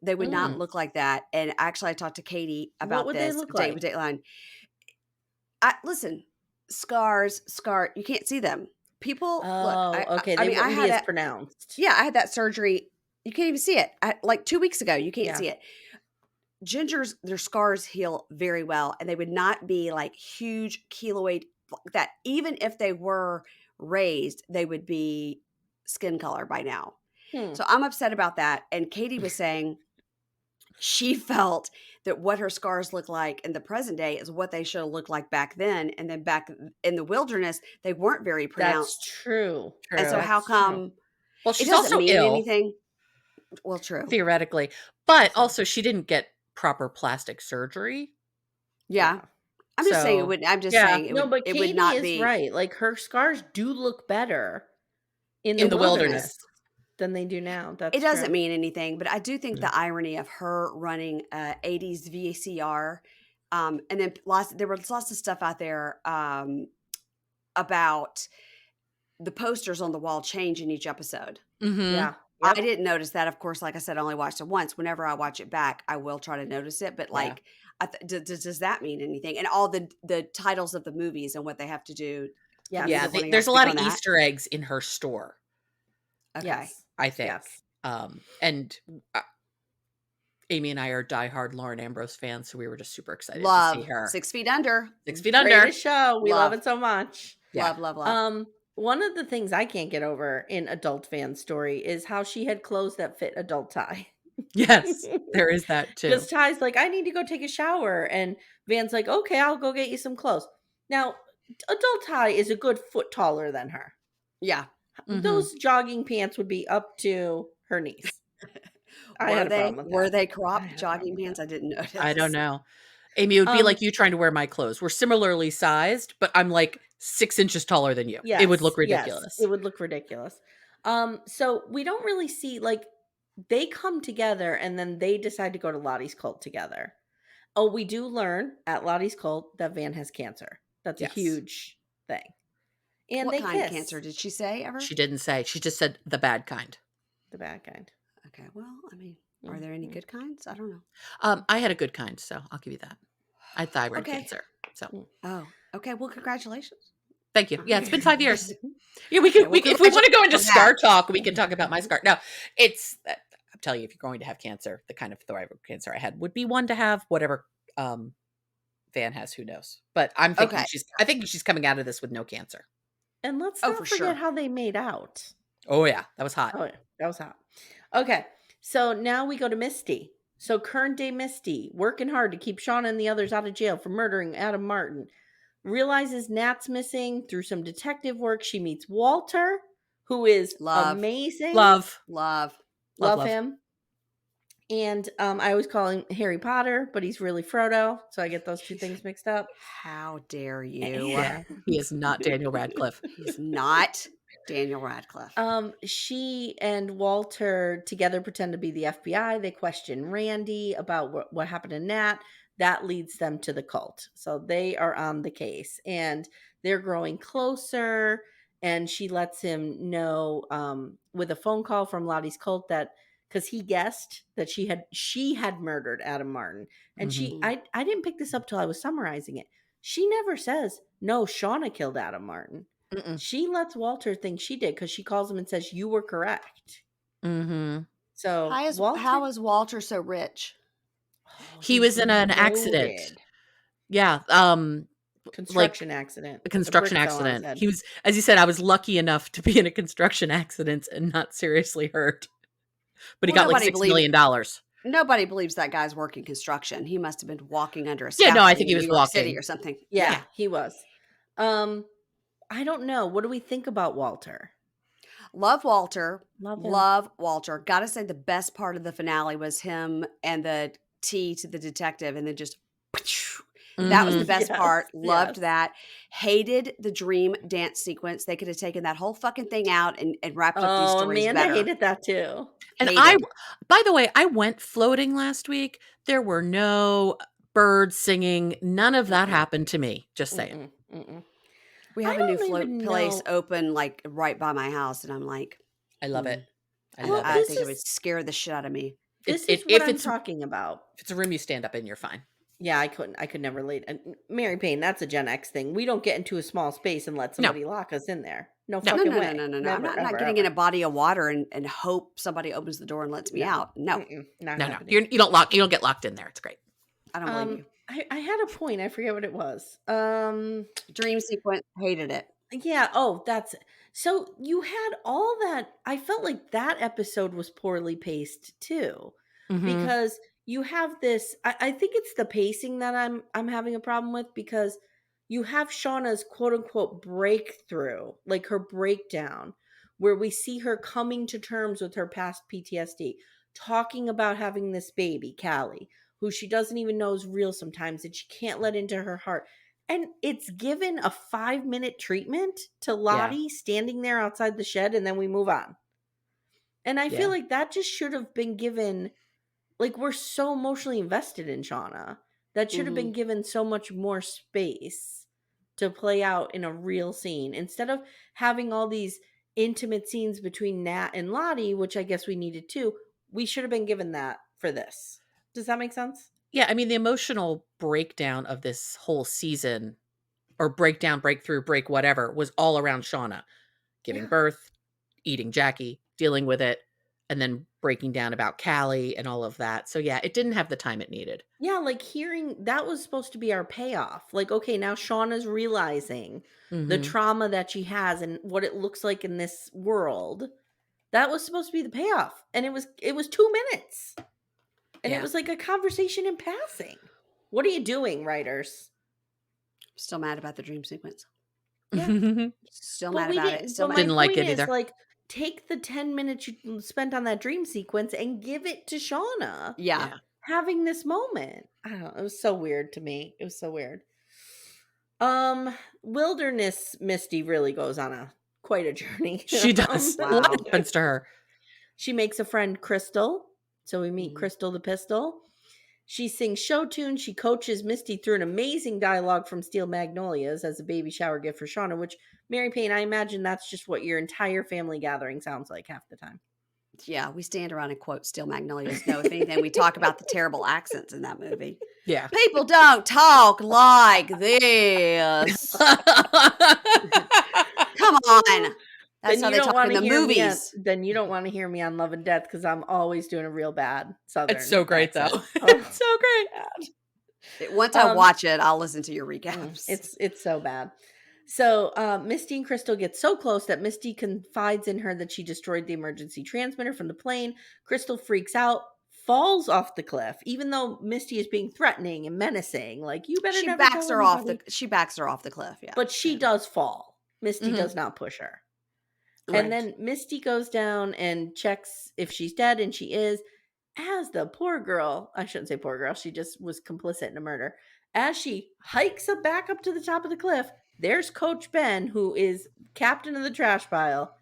They would not Mm. look like that. And actually, I talked to Katie What about would they this look date with like? Dateline. Listen, scar. You can't see them. People look. Oh, okay. I They mean, I wouldn't be had as a pronounced. yeah, I had that surgery. You can't even see it. Like 2 weeks ago, you can't Yeah. see it. Gingers, their scars heal very well, and they would not be like huge keloid like that. Even if they were raised, they would be skin color by now. Hmm. So I'm upset about that. And Katie was saying she felt that what her scars look like in the present day is what they should have looked like back then. And then back in the wilderness, they weren't very That's pronounced. true. And so True. how That's true. come Well, it she's doesn't also mean ill, anything? Well, true. theoretically. But So, also she didn't get proper plastic surgery. Yeah. yeah. I'm just saying it So would. I'm just yeah, saying No, but It would Katie not is be. right. Like, her scars do look better in the in the wilderness wilderness. than they do now. It That's doesn't true. mean anything, but I do think Mm. the irony of her running 80s VCR, and then there was lots of stuff out there about the posters on the wall change in each episode. Mhm. Yeah. I Yep. didn't notice that. Of course, like I said, I only watched it once. Whenever I watch it back, I will try to notice it. But Yeah. like, does that mean anything? And all the titles of the movies and what they have to do. Yes. Can Yeah, either one of y'all there's a speak lot on of that? Easter eggs in her store, Okay. Yes. I think. Yes. And Amy and I are diehard Lauren Ambrose fans, so we were just super excited to Love see her. 6 Feet Under. 6 Feet Under. Greatest show. We love Love. it so much. Yeah. Love. One of the things I can't get over in adult fan story is how she had clothes that fit adult Ty. Yes, there is that too. Because Ty's like, I need to go take a shower. And Van's like, okay, I'll go get you some clothes. Now, adult Ty is a good foot taller than her. Yeah. Mhm. Those jogging pants would be up to her knees. I had a problem with Were that. they I cropped had a jogging problem with pants? that. I didn't notice. I don't know. Amy, it would be like you trying to wear my clothes. We're similarly sized, but I'm like 6 inches taller than you. It would Yes, look yes, ridiculous. it would look ridiculous. So we don't really see, like, they come together and then they decide to go to Lottie's cult together. Oh, we do learn at Lottie's cult that Van has cancer. That's Yes. a huge thing. And What they kind of kiss. cancer did she say ever? She didn't say. She just said the bad kind. The bad kind. Okay. Well, I mean, are there any good kinds? I don't know. I had a good kind, so I'll give you that. I had thyroid Okay. cancer. So Oh, okay. Well, congratulations. thank you. Yeah, it's been 5 years. Mhm. Yeah, we can. Okay, well, If we want to go into congratulations on scar talk, we can talk about my scar. No, it's. I'm telling you, if you're going to have cancer, the kind of thyroid cancer I had would be one to have. Whatever Van has, who knows? But I'm thinking Okay. I think she's coming out of this with no cancer. And let's Oh, not for forget sure. how they made out. Oh yeah, that was hot. Oh, yeah, that was hot. Okay, so now we go to Misty. So current day Misty, working hard to keep Shauna and the others out of jail for murdering Adam Martin, realizes Nat's missing. Through some detective work, she meets Walter, who is Love. amazing. Love. Love. Him. And I always call him Harry Potter, but he's really Frodo, so I get those two things mixed up. How dare you? Yeah, he is not Daniel Radcliffe. He's not Daniel Radcliffe. She and Walter together pretend to be the FBI. They question Randy about what happened to Nat. That leads them to the cult. So they are on the case and they're growing closer. And she lets him know with a phone call from Lottie's cult that because he guessed that she had murdered Adam Martin. And Mhm. I didn't pick this up till I was summarizing it. She never says, no, Shauna killed Adam Martin. Mm-mm. She lets Walter think she did because she calls him and says, you were correct. Mm-hmm. So How is Walter so rich? He was in an accident. loaded. Yeah. Construction accident. A construction brick fell on his accident. head. He was, as you said, I was lucky enough to be in a construction accident and not seriously hurt. But he Well, got like $6 million. Nobody believes that guy's working construction. He must have been walking under a Yeah, no, I scaffolding think he in New was York City walking. or something. Yeah, he was. I don't know. What do we think about Walter? Love Walter. Love him. Love Walter. Gotta say the best part of the finale was him and the tea to the detective and then just that was the best Yes, part. Loved yes. that. Hated the dream dance sequence. They could have taken that whole fucking thing out and wrapped up these Oh, stories Amanda better. hated that too. And Hated. by the way, I went floating last week. There were no birds singing. None of that happened to me. Just saying. We I have a new don't float even place know. open like right by my house, and I'm like, I love it. I Well, love I it. think it would scare the shit out of me. This It is what if I'm it's talking about. if it's a room you stand up in, you're fine. Yeah, I could never relate. And Mary Payne, that's a Gen X thing. We don't get into a small space and let No. somebody lock us in there. No No. No, fucking no, no, way. no, no, no. Never, I'm not ever, getting in ever. a body of water and hope somebody opens the door and lets me out. No, Not No. happening. You don't get locked in there. It's great. I don't believe you. I had a point. I forget what it was. Dream sequence, hated it. Yeah. Oh, that's so you had all that. I felt like that episode was poorly paced too, because you have this. I think it's the pacing that I'm having a problem with, because you have Shauna's quote unquote breakthrough, like her breakdown, where we see her coming to terms with her past PTSD, talking about having this baby, Callie, who she doesn't even know is real sometimes, and she can't let into her heart. And it's given a 5-minute treatment to Lottie standing there outside the shed, and then we move on. And I feel like that just should have been given, like, we're so emotionally invested in Shauna. That should have been given so much more space to play out in a real scene, instead of having all these intimate scenes between Nat and Lottie, which I guess we needed too. We should have been given that for this. Does that make sense? Yeah, I mean, the emotional breakdown of this whole season, or breakdown, breakthrough, break whatever, was all around Shauna giving birth, eating Jackie, dealing with it, and then breaking down about Callie and all of that. So yeah, it didn't have the time it needed. Yeah, like hearing that was supposed to be our payoff. Like, okay, now Shauna's realizing the trauma that she has and what it looks like in this world. That was supposed to be the payoff. And it was 2 minutes. And it was like a conversation in passing. What are you doing, writers? Still mad about the dream sequence. Yeah. Still mad about it. Still mad. Didn't like it either. Like, take the 10 minutes you spent on that dream sequence and give it to Shauna. Yeah. Having this moment. I don't know. It was so weird to me. It was so weird. Wilderness Misty really goes on quite a journey. She does. Wow. What happens to her? She makes a friend, Crystal. So we meet Crystal the Pistol. She sings show tunes. She coaches Misty through an amazing dialogue from Steel Magnolias as a baby shower gift for Shauna, which, Mary Payne, I imagine that's just what your entire family gathering sounds like half the time. Yeah, we stand around and quote Steel Magnolias. No, if anything, we talk about the terrible accents in that movie. Yeah. People don't talk like this. Come on. That's how they talk in the movies. Then you don't want to hear me on Love and Death, because I'm always doing a real bad Southern. It's so great, though. Oh, It's so great. Once I watch it, I'll listen to your recaps. It's so bad. So Misty and Crystal get so close that Misty confides in her that she destroyed the emergency transmitter from the plane. Crystal freaks out, falls off the cliff, even though Misty is being threatening and menacing. Like, you better never tell anybody. She backs her off the cliff, yeah. But she does fall. Misty does not push her. Right. And then Misty goes down and checks if she's dead, and she is. As the poor girl, I shouldn't say poor girl, she just was complicit in a murder. As she hikes back up to the top of the cliff, there's Coach Ben, who is captain of the trash pile,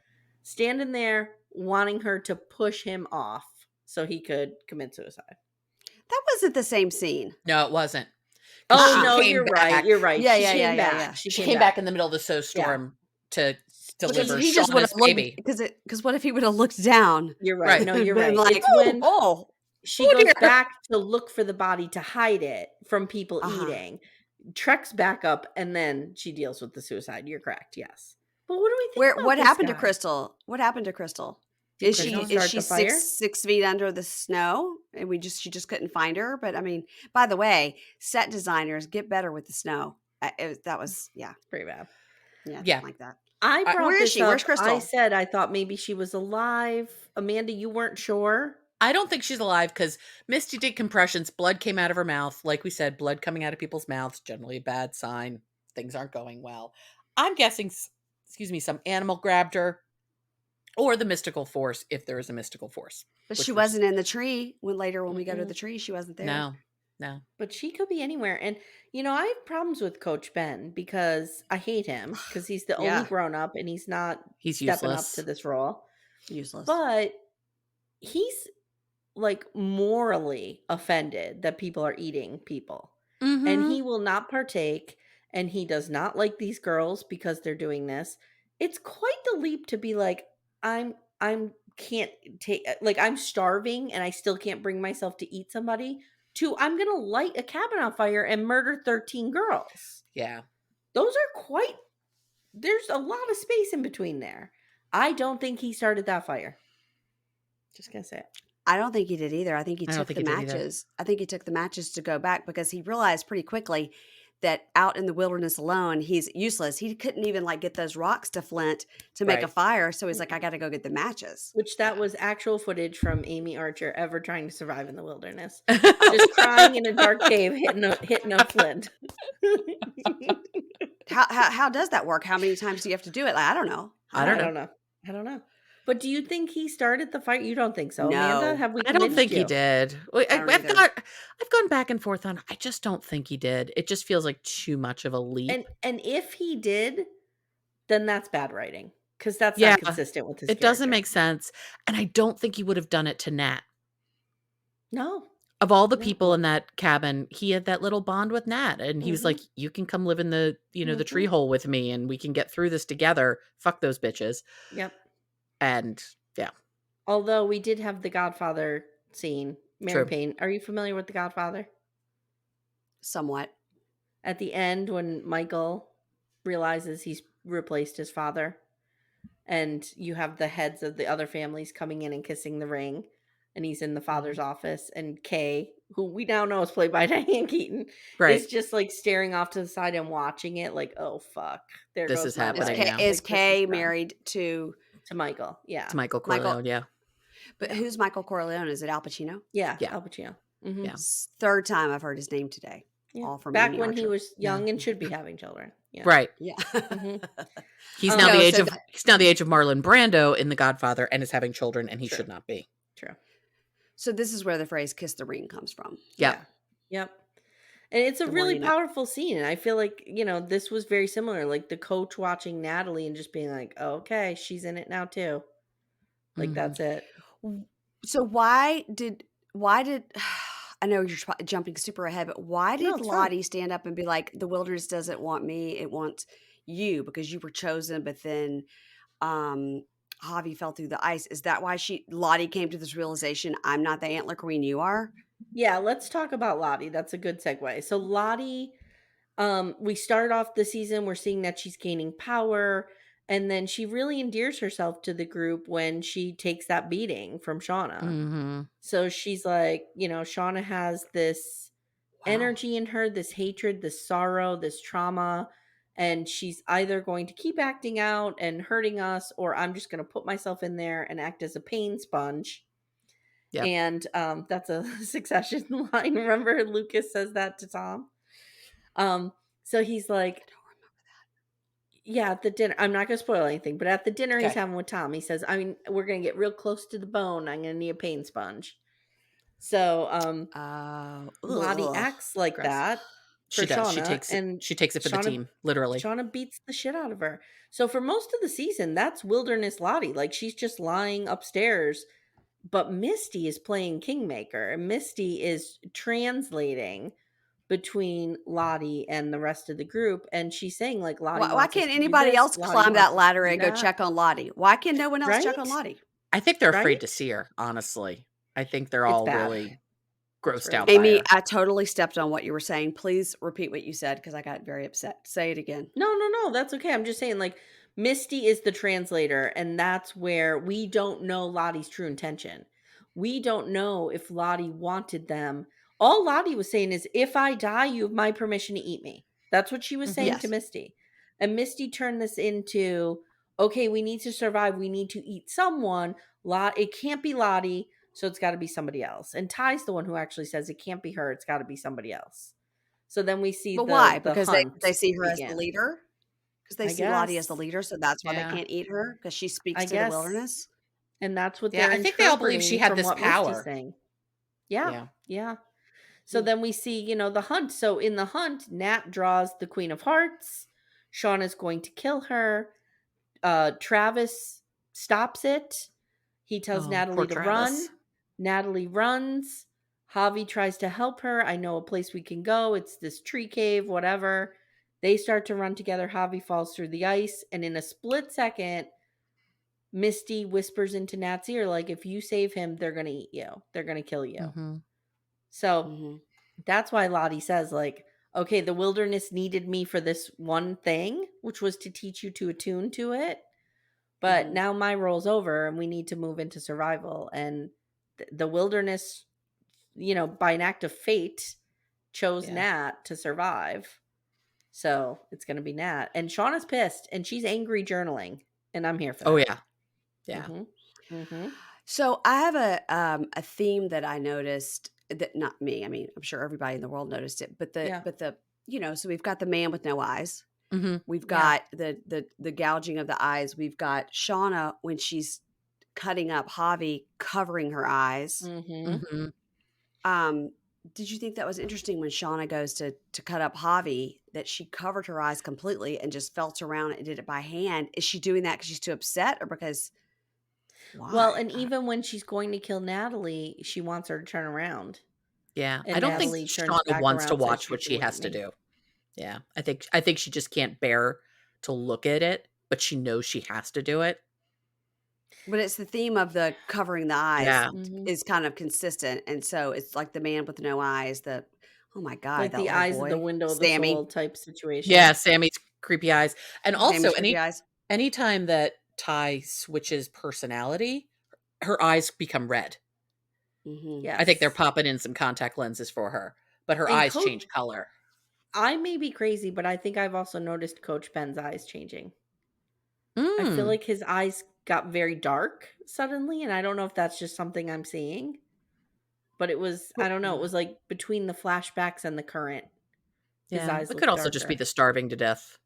standing there wanting her to push him off so he could commit suicide. That wasn't the same scene. No, it wasn't. Oh, no, you're right. You're right. Yeah. She came back in the middle of the snowstorm to deliver He just would have baby. Because what if he would have looked down? You're right. No, you're right. Like, It's when she goes dear. back to look for the body to hide it from people eating, treks back up, and then she deals with the suicide. You're correct. Yes. But what do we think? What happened to Crystal? What happened to Crystal? Is she 6 feet under the snow? And she just couldn't find her. But I mean, by the way, set designers, get better with the snow. That was pretty bad. Yeah. Like that. I brought Where is this she? Where's up. I Crystal? said I thought maybe she was alive. Amanda, you weren't sure? I don't think she's alive because Misty did compressions. Blood came out of her mouth. Like we said, blood coming out of people's mouths, generally a bad sign. Things aren't going well. I'm guessing, excuse me, some animal grabbed her or the mystical force, if there is a mystical force. But which she we're wasn't in the tree when we go to Mm-mm. the tree. She wasn't there. No, no. But she could be anywhere. And, I have problems with Coach Ben because I hate him because he's the only Yeah. grown up and he's not He's stepping up to useless. this role. Useless. But he's like morally offended that people are eating people. And Mm-hmm. he will not partake, and he does not like these girls because they're doing this. It's quite the leap to be like, I'm can't take, like, I'm starving and I still can't bring myself to eat somebody, to I'm gonna light a cabin on fire and murder 13 girls. Yeah. Those are quite, there's a lot of space in between there. I don't think he started that fire. Just gonna say it. I don't think he did either. I think he I don't took think the he did either. matches. I think he took the matches to go back because he realized pretty quickly that out in the wilderness alone, he's useless. He couldn't even like get those rocks to flint to make a Right. fire. So he's like, I got to go get the matches. Which that was actual footage from Amy Archer ever trying to survive in the wilderness. Just crying in a dark cave, hitting a flint. How does that work? How many times do you have to do it? Like, I don't know. I don't know. I don't know. But do you think he started the fight? You don't think so, No. Amanda? Have we I don't convinced think you? he did. don't either. I've gone back and forth on. I just don't think he did. It just feels like too much of a leap. And if he did, then that's bad writing because that's Yeah, not consistent with his it doesn't character. make sense. And I don't think he would have done it to Nat. No. Of all the No. people in that cabin, he had that little bond with Nat, and he was Mhm. like, "You can come live in the the tree Mhm. hole with me, and we can get through this together. Fuck those bitches." Yep. And yeah, Although we did have the Godfather scene. Mary true. Payne, are you familiar with the Godfather? Somewhat. At the end, when Michael realizes he's replaced his father, and you have the heads of the other families coming in and kissing the ring, and he's in the father's office, and Kay, who we now know is played by Diane Keaton, Right. is just like staring off to the side and watching it, like, oh fuck, there This goes is my happening life. now. Is Like, this Kay done. married to To Michael? Yeah, It's Michael Michael- Corleone, yeah. But Yeah. who's Michael Corleone? Is it Al Pacino? yeah, Yeah. Al Pacino. Mhm. Yeah. Third time I've heard his name today. Yeah. All from Back Amy when he Archer. was young and should be having children. Yeah. Right. Yeah. Mhm. He's Oh, now no, the age so of he's now the age of Marlon Brando in The Godfather and is having children, and he True. should not be. True. So this is where the phrase "kiss the ring" comes from. Yeah. Yep. And it's a The more really you know. powerful scene. And I feel like, this was very similar. Like the coach watching Natalie and just being like, oh, okay, she's in it now too. Like, Mhm. that's it. So why did I know you're jumping super ahead, but why No, did it's fine. Lottie stand up and be like, "The wilderness doesn't want me; it wants you because you were chosen"? But then, Javi fell through the ice. Is that why Lottie came to this realization? I'm not the antler queen. You are. Yeah, let's talk about Lottie. That's a good segue. So Lottie, we start off the season, we're seeing that she's gaining power, and then she really endears herself to the group when she takes that beating from Shauna. Mm-hmm. So she's like, Shauna has this Wow. energy in her, this hatred, this sorrow, this trauma, and she's either going to keep acting out and hurting us, or I'm just going to put myself in there and act as a pain sponge. Yep. And that's a Succession line. Remember, Lucas says that to Tom. So he's like, yeah, at the dinner, I'm not going to spoil anything, but at the dinner he's Okay. having with Tom, he says, we're going to get real close to the bone. I'm going to need a pain sponge. So Lottie Ugh. acts like Gross. that for She does. Shauna, She takes it for the Shauna- team, literally. Shauna beats the shit out of her. So for most of the season, that's Wilderness Lottie. Like, she's just lying upstairs, but Misty is playing Kingmaker, and Misty is translating between Lottie and the rest of the group, and she's saying, like, Lottie Why wants us can't to do anybody this, else Lottie climb wants that us to ladder do and go that. check on Lottie? Why can no one else check on Right? Lottie? I think they're afraid Right? to see her, honestly. I think they're It's all bad. really grossed really out bad. by Amy, her. I totally stepped on what you were saying. Please repeat what you said because I got very upset. Say it again. No, that's okay. I'm just saying, like, Misty is the translator, and that's where we don't know Lottie's true intention. We don't know if Lottie wanted them. All Lottie was saying is, if I die, you have my permission to eat me. That's what she was Mhm. saying to Yes. Misty. And Misty turned this into, okay, we need to survive. We need to eat someone. It can't be Lottie, so it's got to be somebody else. And Ty's the one who actually says it can't be her. It's got to be somebody else. So then we see But why? the Because hunt they see her as the begin. leader? Because they I see Lottie as the guess. leader, so that's why they Yeah. can't eat her, because she speaks I to the guess. wilderness? And that's what Yeah, they're I think they all believe she interpreting had from this what Misty's power. saying. Yeah. Yeah. Yeah. So Hmm. then we see, the hunt. So in the hunt, Nat draws the Queen of Hearts. Sean is going to kill her. Travis stops it. He tells Oh, poor Natalie to run. Travis. Natalie runs. Javi tries to help her. I know a place we can go. It's this tree cave, whatever. They start to run together. Javi falls through the ice. And in a split second, Misty whispers into Nat's ear, like, if you save him, they're going to eat you. They're going to kill you. Mhm. So Hmm. that's why Lottie says, like, okay, the wilderness needed me for this one thing, which was to teach you to attune to it. But Hmm. now my role's over and we need to move into survival. And the wilderness, by an act of fate, chose Yeah. Nat to survive. So it's going to be Nat. And Shauna's pissed and she's angry journaling. And I'm here for Oh that. yeah. Yeah. Mm-hmm. Mm-hmm. So I have a theme that I noticed, that not me, I mean, I'm sure everybody in the world noticed it, but Yeah. so we've got the man with no eyes. Mhm. We've Yeah. got the gouging of the eyes. We've got Shauna when she's cutting up Javi, covering her eyes. Mm-hmm. Mhm. Um, did you think that was interesting when Shauna goes to cut up Javi, that she covered her eyes completely and just felt around and did it by hand? Is she doing that because she's too upset, or because Well, why? and even when she's going to kill Natalie, she wants her to turn around. Yeah. I And don't think Natalie turns Shauna back wants to around, says watch she's what she away has from to me. do. Yeah. I think she just can't bear to look at it, but she knows she has to do it. But it's the theme of the covering the eyes Yeah. Mm-hmm. is kind of consistent, and so it's like the man with no eyes. Oh my god, Like that the little eyes of the boy, window of the Sammy, soul type Yeah, situation. Sammy's creepy eyes. And also Sammy's creepy eyes. anytime that Ty switches personality, her eyes become red. Hmm. I think they're Yes. popping in some contact lenses for her, but her And eyes Coach, change color. I may be crazy, but I think I've also noticed Coach Ben's eyes changing. I feel Mm. like his eyes got very dark suddenly, and I don't know if that's just something I'm seeing, but I don't know, it was like between the flashbacks and the current, his Yeah. eyes It could look also just be darker. the starving to death.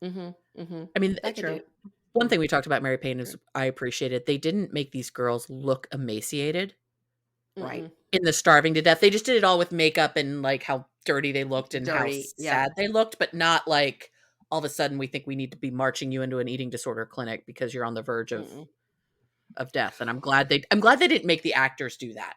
Mm-hmm. Mm-hmm. I mean, That could True. do. one thing we talked about Mary Payne is True. I appreciated they didn't make these girls look emaciated Right. Mm-mm. in the starving to death. They just did it all with makeup and like how dirty they looked and how Dirty. Yep. sad they looked, but not like all of a sudden we think we need to be marching you into an eating disorder clinic because you're on the verge Mm-mm. of death. And I'm glad they didn't make the actors do that.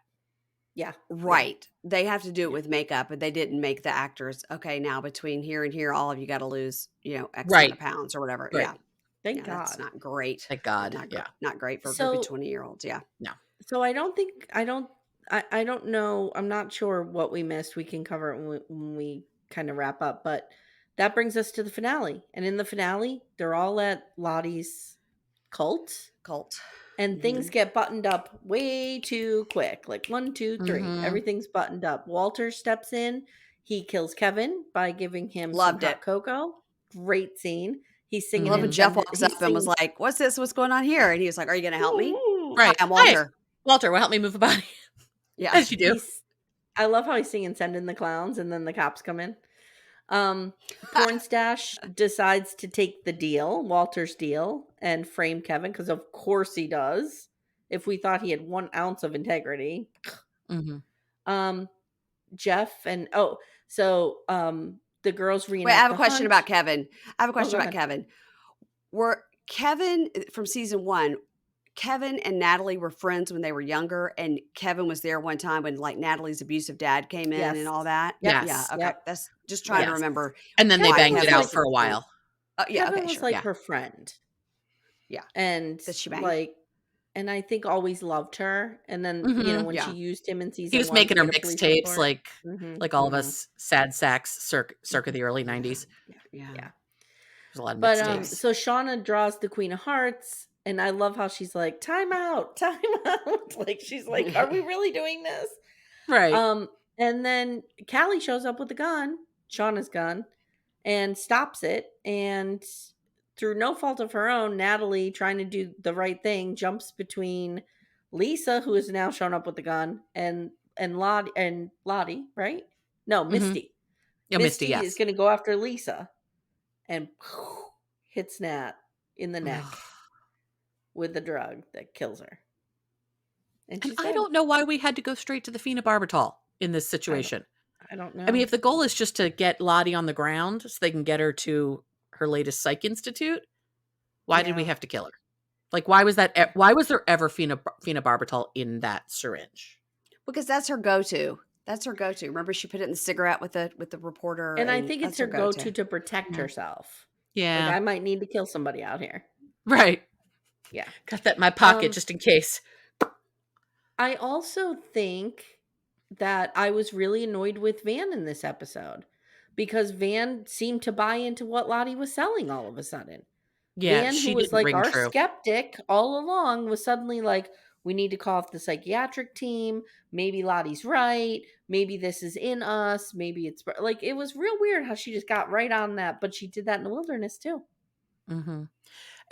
Yeah. Yeah. Right. They have to do it Yeah. with makeup, but they didn't make the actors, okay, now between here and here, all of you got to lose, X amount Right. of pounds or whatever. Right. Yeah. Thank Yeah. That's God. not great. Thank God. Yeah. Not great for a group of So 20-year-olds. Yeah. No. So I don't know. I'm not sure what we missed. We can cover it when we kind of wrap up, but that brings us to the finale. And in the finale, they're all at Lottie's cult Cult. and Hmm. things get buttoned up way too quick. Like 1, 2, 3, Mhm. everything's buttoned up. Walter steps in. He kills Kevin by giving him some Loved it. hot cocoa. Great scene. He's I singing love when Mhm. Jeff incended. walks up He's and was singing. like, "What's this? What's going on here?" And he was like, "Are you going to help me?" Hi, Right. I'm Hi, Walter. Walter, will help me move a body. Yeah. As you do. I love how he's singing "Send in the Clowns" and then the cops come in. Pornstash decides to take the deal, Walter's deal, and frame Kevin because of course he does. If we thought he had 1 ounce of integrity, Mhm. um, Jeff and the girls Wait, I reenact have a the question hunt. about Kevin. I have a Oh, question go about ahead. Kevin. Were Kevin from season 1, Kevin and Natalie were friends when they were younger, and Kevin was there one time when like Natalie's abusive dad came in and Yes. all that? Yep. Yeah, Yes. okay. Yep. That's just trying Yep. to Yes. remember And then they why Kevin banged was it Kevin out was like for a while. yeah, Kevin okay, was sure. like Yeah. her friend, Yeah. and Does she bang? like, and I think always loved her. And then Mhm. when she Yeah. used him in He season was 1 to making her get a police mixtapes report. like Mm-hmm. like all of Mm-hmm. us sad sacks circa the early Yeah. 90s. Yeah. Yeah. Yeah. There's a lot of But Nice. mixtapes. so Shauna draws the Queen of Hearts, and I love how she's like, time out, time out. Like she's like, are we really doing this? Right. And then Callie shows up with a gun, Shauna's gun, and stops it. And through no fault of her own, Natalie, trying to do the right thing, jumps between Lisa, who has now shown up with the gun, and Lottie, right? No, Mhm. Misty. Yeah, Misty, Misty is yes. going to go after Lisa and hits Nat in the neck Ugh. with the drug that kills her. And And she's I dead. don't know why we had to go straight to the phenobarbital in this I don't situation. I don't I mean, know. if the goal is just to get Lottie on the ground so they can get her to her latest psych institute, why did we Yeah. have to kill her? Like, why was that? Why was there ever phenobarbital in that syringe? Because that's her go-to. That's her go-to. Remember, she put it in the cigarette with the reporter, And I and think it's that's her her go-to go-to. to protect Yeah. herself. Like, Yeah. I might need to kill somebody out here. Right. Yeah. Got that in my pocket just in case. I also think that I was really annoyed with Van in this episode because Van seemed to buy into what Lottie was selling all of a sudden. Yeah, Van, who she was didn't like ring our true. skeptic all along, was suddenly like, we need to call off the psychiatric team. Maybe Lottie's right. Maybe this is in us. Maybe it's like, it was real weird how she just got right on that. But she did that in the wilderness too. Mm-hmm.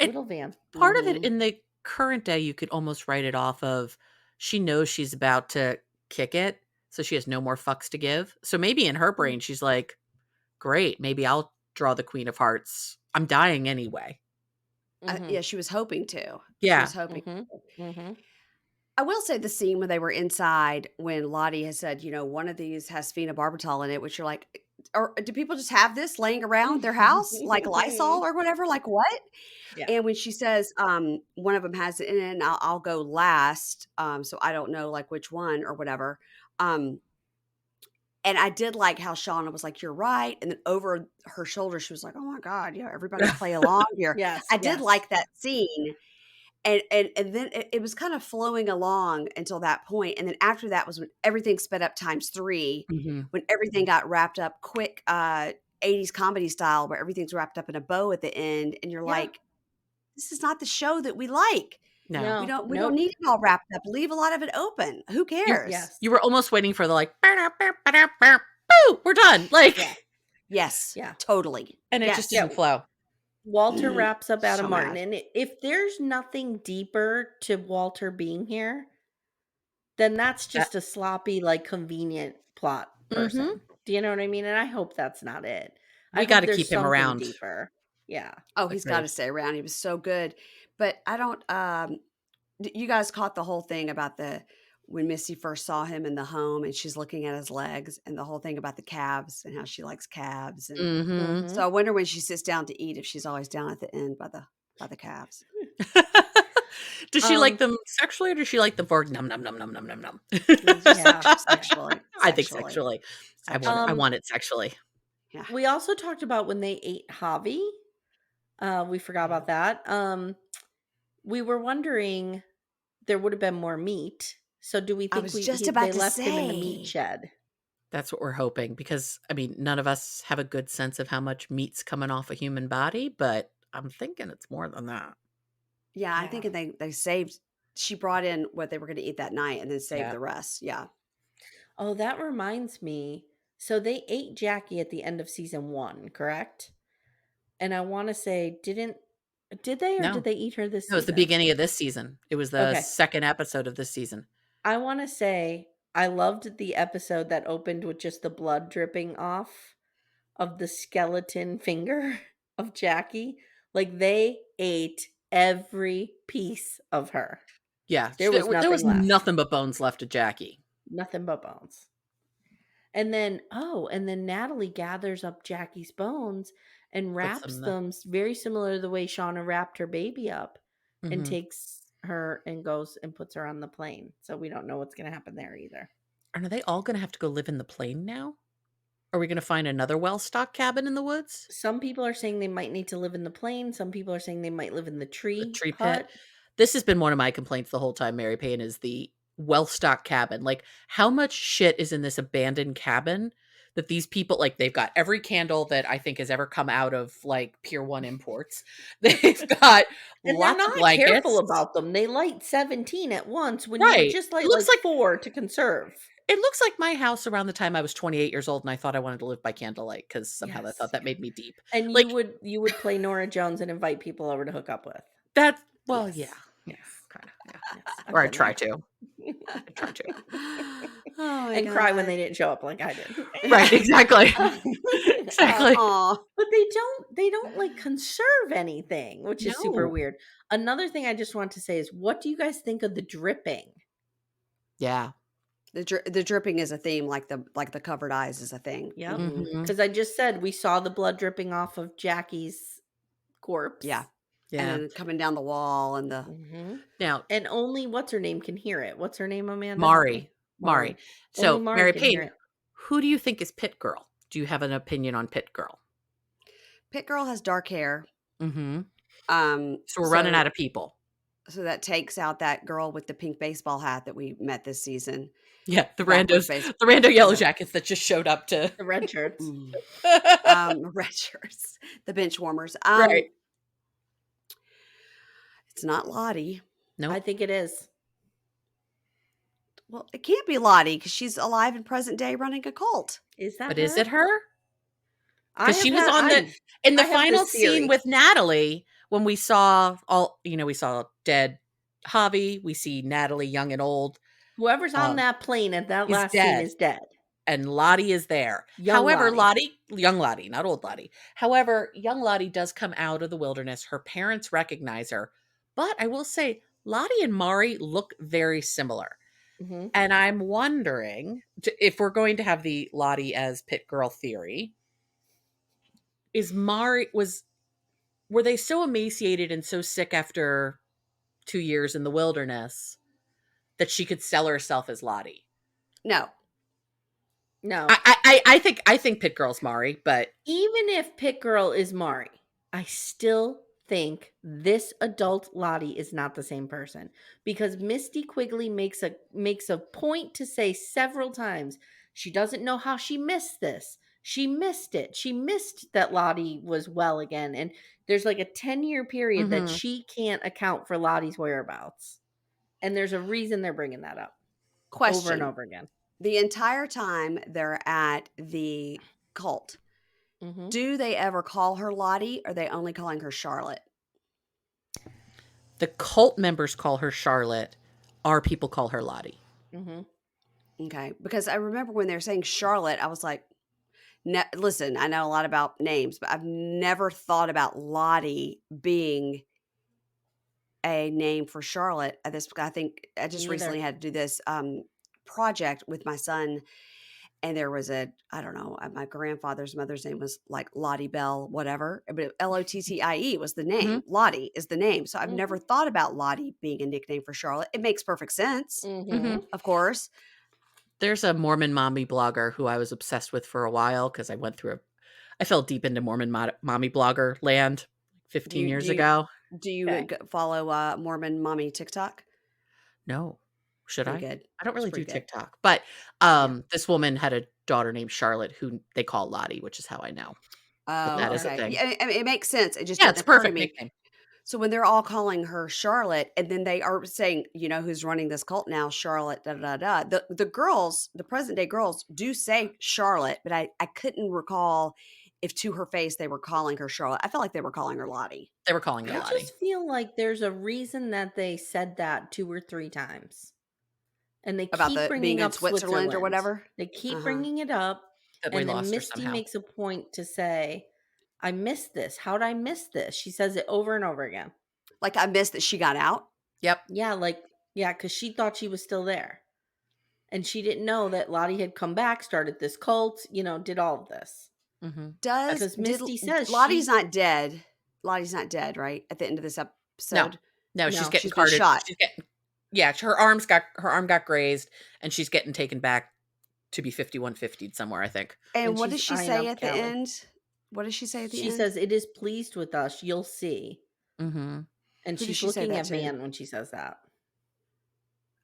Little Van. Part of it Mhm. in the current day, you could almost write it off of she knows she's about to kick it, so she has no more fucks to give. So maybe in her brain, she's like, great, maybe I'll draw the Queen of Hearts. I'm dying anyway. Mm-hmm. Yeah, she was hoping to. She was Yeah. hoping. Mm-hmm. Mm-hmm. I will say the scene when they were inside when Lottie has said, one of these has phenobarbital in it, which you're like, or do people just have this laying around their house like Lysol or whatever? Like what? Yeah. And when she says one of them has it in it, and I'll go last, so I don't know like which one or whatever. Um, and I did like how Shauna was like, "You're right," and then over her shoulder, she was like, "Oh my god, yeah, everybody play along here." Yes. I did Yes. like that scene, and then it was kind of flowing along until that point, and then after that was when everything sped up times 3, Hmm. when everything got wrapped up quick, 80s comedy style where everything's wrapped up in a bow at the end, and you're Yeah. like, "This is not the show that we like. No. We No. don't Nope. need it all wrapped up. Leave a lot of it open. Who You cares?" Yes. you were almost waiting for the like, boo, we're done. Like, Yeah. Yes, Yeah. totally. and it just Yes. didn't flow. Walter wraps up So Adam Martin. mad. And if there's nothing deeper to Walter being here, then that's That, just a sloppy, like convenient plot hmm person. Do you know what I mean? And I hope that's not it. I We got hope to there's keep him something around. deeper. Yeah. Oh, he's gotta Agreed. stay around. He was so good. But I don't, you guys caught the whole thing about when Missy first saw him in the home and she's looking at his legs and the whole thing about the calves and how she likes calves. And Hmm. Mm-hmm. so I wonder when she sits down to eat if she's always down at the end by the calves. Does she like Um, them sexually or does she like them for num num num num num num num? Just yeah, yeah. sexually, I think sexually, sexually. I sexually. Um, want it sexually. Yeah. we also talked about when they ate Javi. We forgot about that. We were wondering there would have been more meat. So do we I think was just they about to left him in the meat say. shed? That's what we're hoping because I mean, none of us have a good sense of how much meat's coming off a human body, but I'm thinking it's more than that. Yeah, I'm Yeah. thinking they saved. She brought in what they were going to eat that night and then saved Yeah. the rest. Yeah. Oh, that reminds me. So they ate Jackie at the end of season 1, correct? And I want to say, did they or did No. they eat her this No, it was the season? beginning of this season. It was the Okay. second episode of this season. I want to say I loved the episode that opened with just the blood dripping off of the skeleton finger of Jackie. Like they ate every piece of her. Yeah, There was there was nothing left. nothing but bones left of Jackie. Nothing but bones. And then Natalie gathers up Jackie's bones and Puts wraps them the them very similar to the way Shauna wrapped her baby up and Mhm. takes her and goes and puts her on the plane. So we don't know what's going to happen there either. And are they all going to have to go live in the plane now? Are we going to find another well-stocked cabin in the woods? Some people are saying they might need to live in the plane. Some people are saying they might live in the The tree tree pit? hut. This has been one of my complaints the whole time, Mary Payne, is the well-stocked cabin. Like, how much shit is in this abandoned cabin that these people like they've got every candle that I think has ever come out of like Pier 1 imports. They've got And they're lots of not careful blankets. about them. They light 17 at once when you would Right. just It light looks like like 4 to conserve. It looks like my house around the time I was 28 years old, and I thought I wanted to live by candlelight because somehow I Yes. thought that made me deep. And Like you would play Nora Jones and invite people over to hook up with. that. Well, Yes. yeah, Yes. kind of, yeah. Yes. Or I've I been try there. to. I try to. Oh my And cry when god. they didn't show up like I did. Right. Exactly. Exactly. Aw. But they don't like conserve anything, which is super No. weird. Another thing I just want to say is, what do you guys think of the dripping? Yeah. The dripping is a theme, like the covered eyes is a thing. Yep. Mhm. Mhm. Because I just said we saw the blood dripping off of Jackie's corpse. Yeah. And Yeah. then coming down the wall and the hmm Now, And only what's her name can hear it. What's her name, Amanda? Help me. Mari. Only So, Mari Mary can hear Payne, it. who do you think is Pit Girl? Do you have an opinion on Pit Girl? Pit Girl has dark hair. Mhm. Um, So we're running out so of people. so that takes out that girl with the pink baseball hat that we met this season. Yeah, the Backwards randos, base. the rando yellow Yeah. jackets that just showed up to. The red shirts. Mm. Red shirts, the bench warmers. Right. It's not Lottie. Nope. I think it is. Well, it can't be Lottie because she's alive in present day running a cult. Is that But her? is it her? I Because she have was had- on the I- in the I have final this scene theory. with Natalie when we saw we saw dead Javi, we see Natalie young and old, Whoever's on that plane at that is last scene dead. is dead. and Lottie is there. Young However, Lottie. young Lottie, not old Lottie. However, young Lottie does come out of the wilderness. Her parents recognize her. But I will say, Lottie and Mari look very similar. hmm And I'm wondering if we're going to have the Lottie as Pit Girl theory, were they so emaciated and so sick after 2 years in the wilderness that she could sell herself as Lottie? No. No. I think Pit Girl's Mari, but Even if Pit Girl is Mari, I still think this adult Lottie is not the same person, because Misty Quigley makes a point to say several times she doesn't know how she missed this. She missed it. She missed that Lottie was well again, and there's like a 10-year period that Mhm. she can't account for Lottie's whereabouts. And there's a reason they're bringing that up Question. over and over again. The entire time they're at the cult, Mm-hmm. do they ever call her Lottie, or are they only calling her Charlotte? The cult members call her Charlotte. Our people call her Lottie. Mm-hmm. Okay, because I remember when they were saying Charlotte, I was like, listen, I know a lot about names, but I've never thought about Lottie being a name for Charlotte. I think I just Neither. recently had to do this project with my son, and there was I don't know, my grandfather's mother's name was like Lottie Bell, whatever, but Lottie was the name. Lottie is the name. So I've never thought about Lottie being a nickname for Charlotte. It makes perfect sense, Mm-hmm. of course. There's a Mormon mommy blogger who I was obsessed with for a while because I fell deep into Mormon mommy blogger land 15 years ago. Do you Okay. follow Mormon mommy TikTok? No. Should Pretty I? good. I don't It's really do pretty good. TikTok. But this woman had a daughter named Charlotte who they call Lottie, which is how I know. Oh, that is a okay. thing. Yeah, I mean, it makes sense. It just Yeah, didn't it's a occur to perfect me. nickname. So when they're all calling her Charlotte, and then they are saying, you know, who's running this cult now, Charlotte, da da da da. The girls, the present day girls, do say Charlotte, but I couldn't recall if to her face they were calling her Charlotte. I felt like they were calling her Lottie. They were calling her I Lottie. just feel like there's a reason that they said that 2 or 3 times. And they About keep the bringing being in up Switzerland or whatever? They keep Uh-huh. bringing it up. That we And then lost her Misty somehow. makes a point to say, I missed this. How'd I miss this? She says it over and over again. Like, I missed that she got out. Yep. Yeah, because she thought she was still there. And she didn't know that Lottie had come back, started this cult, did all of this. Mm-hmm. Because Misty says Lottie's not dead. Lottie's not dead, right? At the end of this episode? No, she's No, getting she's been carted. shot. Her arm got grazed, and she's getting taken back to be 5150'd somewhere, I think. And And what does she's she eyeing say up at the Callie. end? What does she say at the She end? says, it is pleased with us. You'll see. Mm-hmm. And Who does she's she say looking that at to? Van when she says that.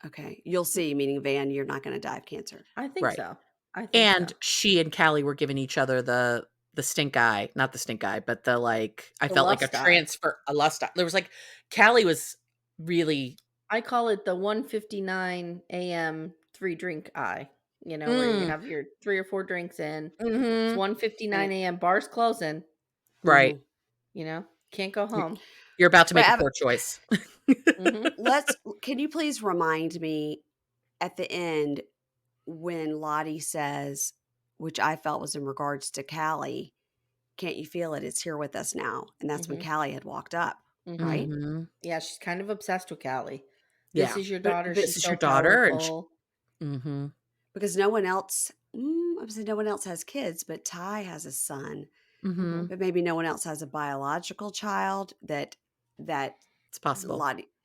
Okay. You'll see, meaning Van, you're not going to die of cancer. I think Right. so. And so. she and Callie were giving each other the stink eye, not the stink eye, but the I The felt like a lust eye. transfer, a lust eye. There was Callie was really, I call it the 1:59 a.m. 3 drink eye. where you Mm, have your 3 or 4 drinks in. It's mhm. 1:59 And a.m. Bars closing. Right. mhm. Can't go You home. you're about to But make a poor choice. Hmm. can you please remind me at the end when Lottie says, which I felt was in regards to Callie, "Can't you feel it? It's here with us now." And that's when Hmm. Callie had walked up, Hmm. right? Mhm. Yeah, she's kind of obsessed with Callie. This Yeah. is your But daughter. but This She's is so your daughter, and sh powerful. mhm. because no one else, I would say no one else has kids, but Ty has a son. Hmm. Mhm. But maybe no one else has a biological child that It's possible.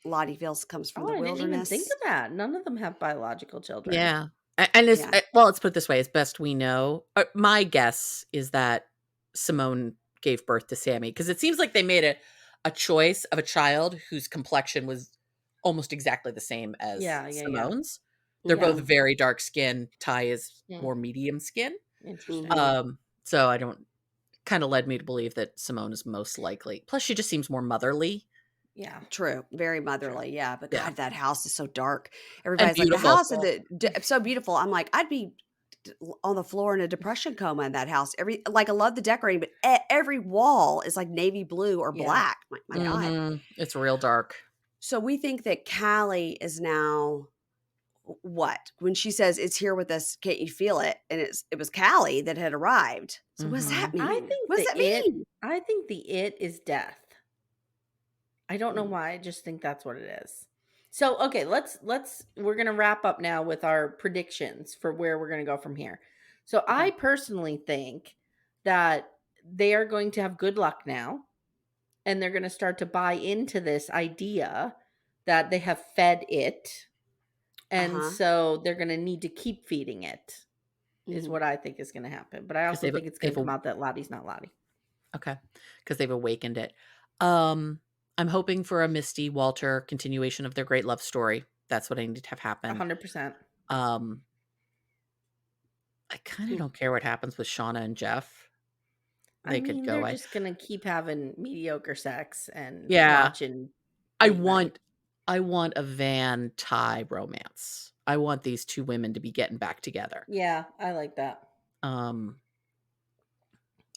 Lottie feels comes from Oh, the I didn't even think wilderness. of that. None of them have biological children. Yeah. And it's Yeah. well, let's put it this way, as best we know, my guess is that Simone gave birth to Sammy because it seems like they made a choice of a child whose complexion was almost exactly the same as Yeah, yeah, yeah. Simone's. They're both Mhm. very dark skin. Ty is Hmm. more medium skin. Interesting. Mhm. So I don't kind of led me to believe that Simone is most likely. Plus, she just seems more motherly. Yeah, True, very true. motherly, yeah, but Yeah. God, that house is so dark. And Everybody's like, "The beautiful. house is so beautiful." I'm like, "I'd be on the floor in a depression coma in that house." I love the decorating, but every wall is like navy blue or Yeah. black. My God. It's real dark. So we think that Callie is now what? When she says, "It's here with us, can't you feel it?" And it was Callie that had arrived. So what does that Mhm. I mean? think What does that mean? I think the it is death. I don't know Mm, why. I just think that's what it is. So, okay, let's we're going to wrap up now with our predictions for where we're going to go from here. So, I okay. personally think that they are going to have good luck now and they're going to start to buy into this idea that they have fed it and Uh-huh. so they're going to need to keep feeding it is Mhm. what I think is going to happen. But I 'Cause also think it's going they've to come out that Lottie's not Lottie. okay, because 'cause they've awakened it. Um, I'm hoping for a Misty Walter continuation of their great love story. That's what I need to have happen. 100%. Um, I kinda Hmm. don't care what happens with Shauna and Jeff. I They could mean, go. they're I just gonna keep having mediocre sex and Yeah, watching I date night. want I want a Van Ty romance. I want these 2 women to be getting back together. Yeah, I like that. Um,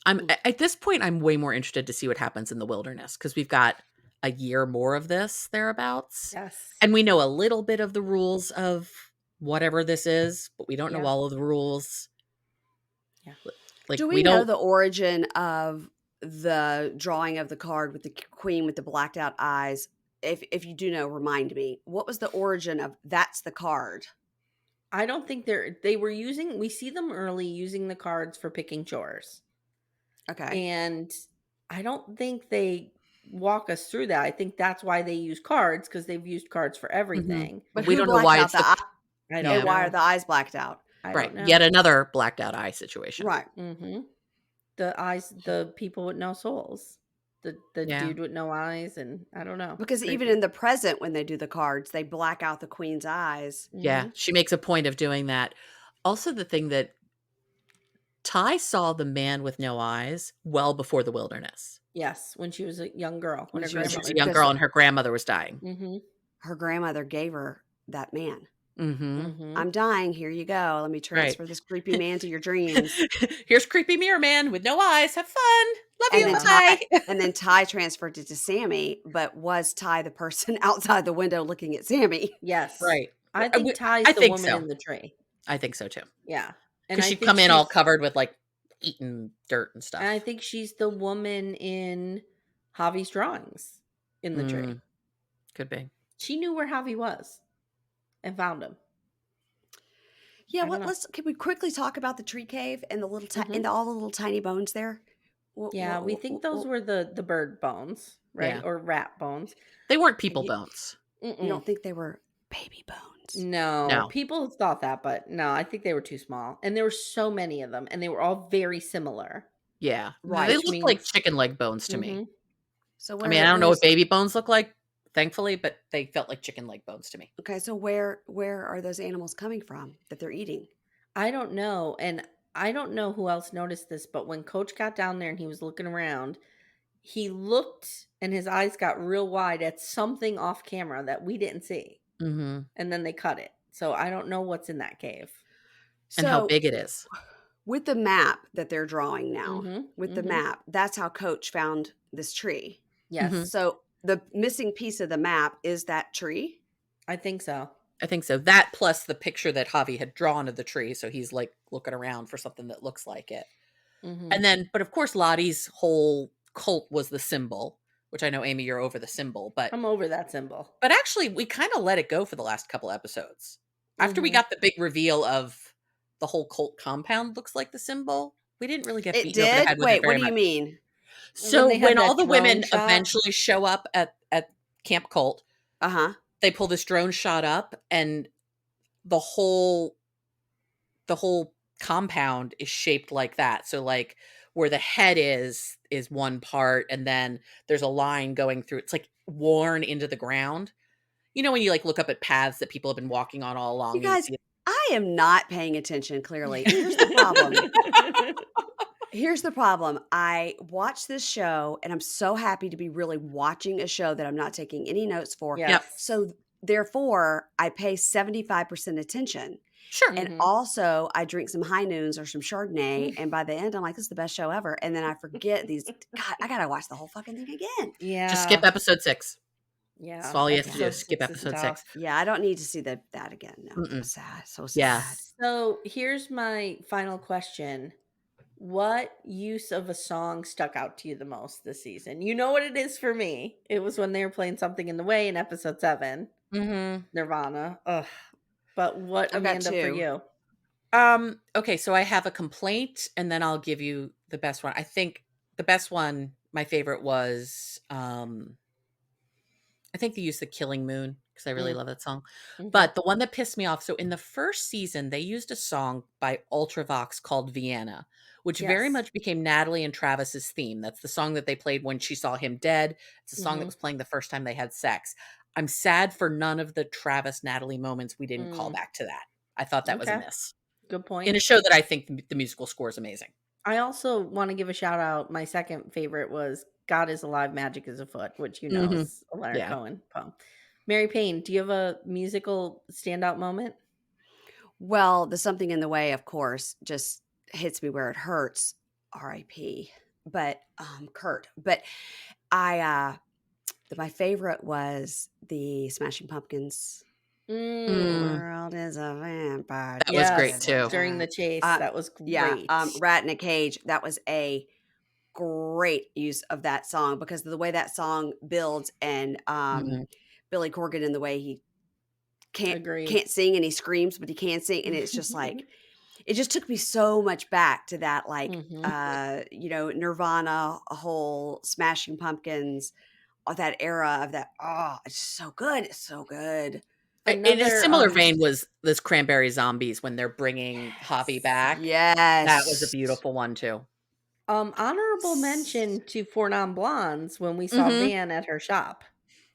Hmm. at this point, I'm way more interested to see what happens in the wilderness because 'cause we've got a year more of this thereabouts, Yes. and we know a little bit of the rules of whatever this is, but we don't know Yeah. all of the rules. Yeah. Do We we know don't. the origin of the drawing of the card with the queen with the blacked out eyes? If you do know, remind me. What was the origin of that's the card? I don't think they were using we see them early using the cards for picking chores. Okay. And I don't think they walk us through that. I think that's why they use cards because they've used cards for Mhm. everything. But We who don't know blacked why out it's the the eye I and don't Yeah, why are know. the eyes blacked out? I right. don't Yet know. another blacked out eye situation. Right. Mhm. The people with no souls. The Yeah. dude with no eyes and I don't know. It's Because even crazy. in the present when they do the cards, they black out the queen's eyes. Yeah, Mhm. she makes a point of doing that. Also, the thing that Ty saw the man with no eyes well before the wilderness. Yes, when she was a young girl, when When her she was She was grandmother a young died. because girl and her grandmother was dying. Mhm. her grandmother gave her that man. Mhm. Mhm. I'm dying. Here you go. Let me Right. transfer this creepy man to your dreams. Here's creepy mirror man with no eyes. Have fun. Love And you. then Bye-bye. Ty transferred it to Sammy, but was Ty the person outside the window looking at Sammy? Yes. Right. I think I Ty's the think woman so. in the tree. I think so too. Yeah. And Because I she'd think come in all she's covered with like eaten dirt and and I stuff. think she's the woman in Javi's drawings in the tree. Mm, could be. She knew where Javi was and found him. Yeah, I don't know. can we quickly talk about the tree cave and Mhm. all the little tiny bones there? Yeah, we think those were the bird bones, right? Yeah. Or rat bones. They weren't and people bones. you Mm-mm. don't think they were baby bones? No, No. people thought that, but no, I think they were too small. And there were so many of them, and they were all very similar, Yeah. They Right. which look like means, chicken leg bones to me. hmm So I mean, I don't know what where's baby bones look like, thankfully, but they felt like chicken leg bones to me. okay? So where are those animals coming from that they're eating? I don't know. And I don't know who else noticed this, but when Coach got down there and he was looking around, he looked and his eyes got real wide at something off camera that we didn't see. Mhm. And then they cut it. So I don't know what's in that cave. And how So big it is. with the map that they're drawing now, Mm-hmm. with the map, that's how Coach found this tree. Yes, So the missing piece of the map is that tree. I think so. I think so. That plus the picture that Javi had drawn of the tree. So he's like looking around for something that looks like it. Mm-hmm. And then, but of course, Lottie's whole cult was the symbol, which I know, Amy, you're over the symbol, I'm over that symbol. but actually, we kind of let it go for the last couple episodes. After we Mhm. got the big reveal of the whole cult compound looks like the symbol, we didn't really get It beaten over the did? head with it Wait, what very do you much. mean? So they had when all that the women drone shot. eventually show up at Camp Cult, Uh-huh. they pull this drone shot up, and the whole compound is shaped like that. So like where the head is one part, and then there's a line going through. It's like worn into the ground. You know when you like look up at paths that people have been walking on all along, You and you guys, see I am not paying attention clearly. Here's the problem. Here's the problem. I watch this show and I'm so happy to be really watching a show that I'm not taking any notes for. Yes. Yep. So therefore, I pay 75% attention. sure. And Mhm. also, I drink some High Noons or some Chardonnay. And by the end, I'm like, this is the best show ever. And then I forget these. God, I got to watch the whole fucking thing again. Yeah. Just skip episode 6. Yeah. That's all you have to do. Episode Is skip 6 is episode 6. tough. Yeah, I don't need to see that again. No, that Mm-mm. was sad. So Yeah. sad. So here's my final question. What use of a song stuck out to you the most this season? You know what it is for me. It was when they were playing Something in the Way in episode 7. Mm-hmm. Nirvana. Ugh. But what, I've got Amanda, for 2. you? Okay, so I have a complaint, and then I'll give you the best one. I think the best one, my favorite was I think they used the Killing Moon because I really love that song. Mhm. But the one that pissed me off, so in the first season, they used a song by Ultravox called Vienna, which very Yes. much became Natalie and Travis's theme. That's the song that they played when she saw him dead. It's a song that Mhm. was playing the first time they had sex. I'm sad for none of the Travis Natalie moments we didn't call back to that. I thought that was a Okay. miss. Good point. In a show that I think the musical score is amazing. I also want to give a shout out. My second favorite was God is Alive, Magic is Afoot, which you know is a Leonard Yeah. Cohen poem. Mary Payne, do you have a musical standout moment? Well, the Something in the Way, of course, just hits me where it hurts. R.I.P. But Kurt. But my favorite was the Smashing Pumpkins. The world is a vampire. That was great, too. During the chase, that was great. Yeah, Rat in a Cage. That was a great use of that song because of the way that song builds, and Billy Corgan in the way he can't sing and he screams, but he can sing, and it's just like it just took me so much back to that, like Nirvana, a whole Smashing Pumpkins, of that era of that. Oh, it's so good. It's so good. In a similar vein was this Cranberry Zombies when they're bringing Javi back. Yes. That was a beautiful one too. Honorable mention to Four Non Blondes when we saw Van at her shop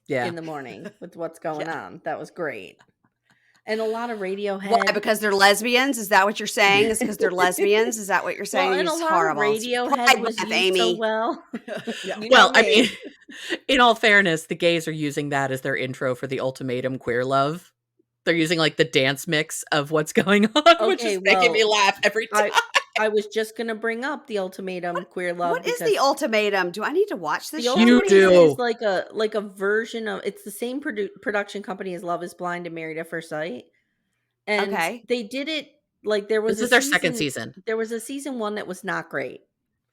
in the morning with what's going on. That was great. And a lot of Radiohead. Why? Because they're lesbians? Is that what you're saying? Is because they're lesbians? Is that what you're saying? Well, and a lot horrible. of Radiohead was used Amy. so well. Well, I mean, in all fairness, the gays are using that as their intro for the Ultimatum Queer Love. They're using like the dance mix of what's going on, which is making me laugh every time. I was just going to bring up the Ultimatum Queer Love. What is the Ultimatum? Do I need to watch this show? The You do. is like a version of, it's the same production company as Love is Blind and Married at First Sight. And they did it like there was this is their second season. There was a season 1 that was not great.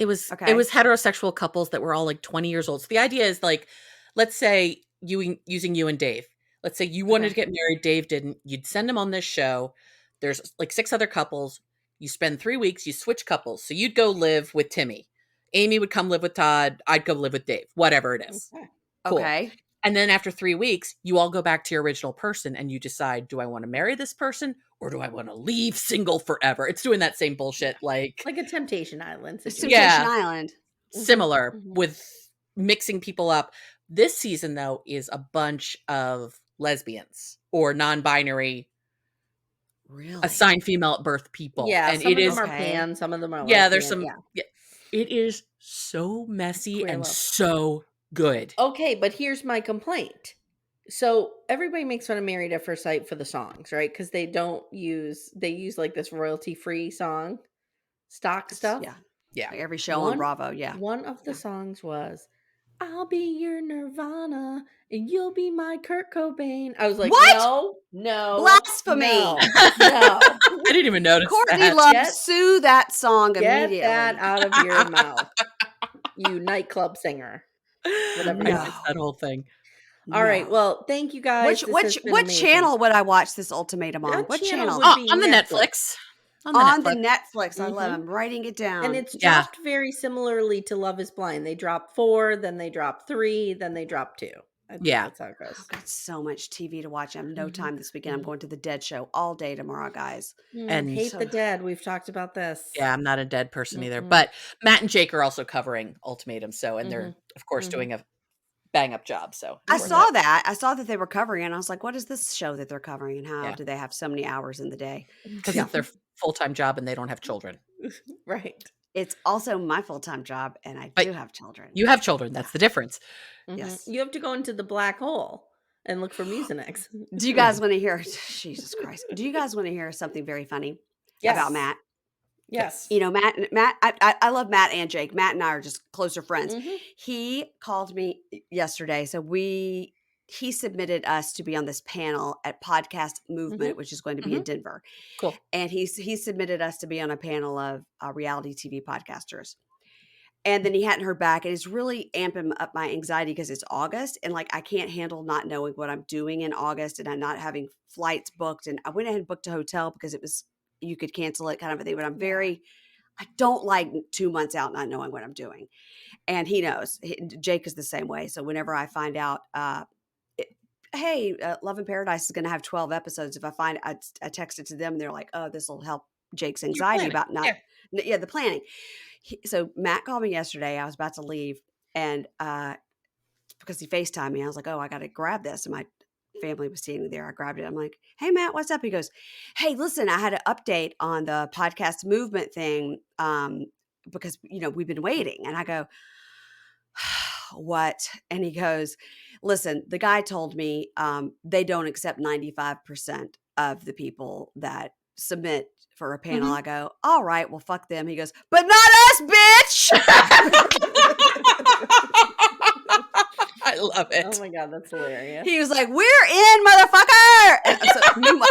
It was heterosexual couples that were all like 20 years old. So the idea is like, let's say using you and Dave. Let's say you wanted to get married, Dave didn't. You'd send him on this show. There's like 6 other couples. You spend 3 weeks, you switch couples. So you'd go live with Timmy. Amy would come live with Todd. I'd go live with Dave. Whatever it is. Okay. Cool. Okay. And then after 3 weeks, you all go back to your original person and you decide, do I want to marry this person or do I want to leave single forever? It's doing that same bullshit like a Temptation Island situation. Temptation Island. Similar with mixing people up. This season, though, is a bunch of lesbians or non-binary, assigned female at birth people. Yeah, and some it of is them are pan, some of them are lesbian. There's some. Yeah, it is so messy and so good. Okay, but here's my complaint. So everybody makes fun of Married at First Sight for the songs, right? Because they use like this royalty free song, stock stuff. Yeah. Yeah. Like every show on One Bravo. Yeah. one of the Yeah. songs was "I'll be your Nirvana and you'll be my Kurt Cobain." I was like, What? no, Blasphemy. no. I didn't even notice Courtney that. Love, Get- sue that song Get immediately. that out of your mouth, you nightclub singer. Whatever I you No. missed that whole thing. All right. No. Well, thank you guys. This has been What amazing. channel would I watch this ultimatum on? That What channel channel? would Oh, be on the Netflix. Netflix. On the Netflix. I love Mhm. it. I'm writing it down. And it's Yeah. dropped very similarly to Love is Blind. They drop 4, then they drop 3, then they drop 2. I think Yeah. that's how it goes. I've got so much TV to watch. I have no Mhm. time this weekend. I'm Mhm. going to the Dead Show all day tomorrow, guys. And Hate so- the Dead. We've talked about this. Yeah, I'm not a dead person either. Mm-mm. But Matt and Jake are also covering Ultimatum, so and they're Mhm. of course Mhm. doing a bang up job. So I it's worth saw it. that. I saw that they were covering it, and I was like, what is this show that they're covering, and how Yeah. do they have so many hours in the day? Because Yeah. it's their full-time job and they don't have children. Right. It's also my full-time job, and I But do have children. You have children. That's the difference. Mhm. Yes. You have to go into the black hole and look for Mucinex. Do you guys want to hear? Jesus Christ! Do you guys want to hear something very funny Yes. about Matt? Yes. You know, Matt. I love Matt and Jake. Matt and I are just closer friends. Mhm. He called me yesterday, so he submitted us to be on this panel at Podcast Movement, which is going to be in Denver. Cool. And he submitted us to be on a panel of reality TV podcasters. And then he hadn't heard back, and it's really amping up my anxiety because it's August, and like I can't handle not knowing what I'm doing in August, and I'm not having flights booked. And I went ahead and booked a hotel because it was you could cancel it kind of a thing. But I don't like 2 months out not knowing what I'm doing, and he knows. Jake is the same way. So whenever I find out, hey, Love in Paradise is going to have 12 episodes. If I find I text it to them, they're like, oh, this will help Jake's anxiety about not, the planning. So Matt called me yesterday. I was about to leave, and because he FaceTimed me, I was like, oh, I got to grab this. And my family was standing there. I grabbed it. I'm like, hey, Matt, what's up? He goes, hey, listen, I had an update on the Podcast Movement thing because, we've been waiting. And I go, what? And he goes, listen, the guy told me they don't accept 95% of the people that submit for a panel. I go, all right, well, fuck them. He goes, but not us, bitch. I love it. Oh my God, that's hilarious. He was like, we're in, motherfucker. And so, meanwhile,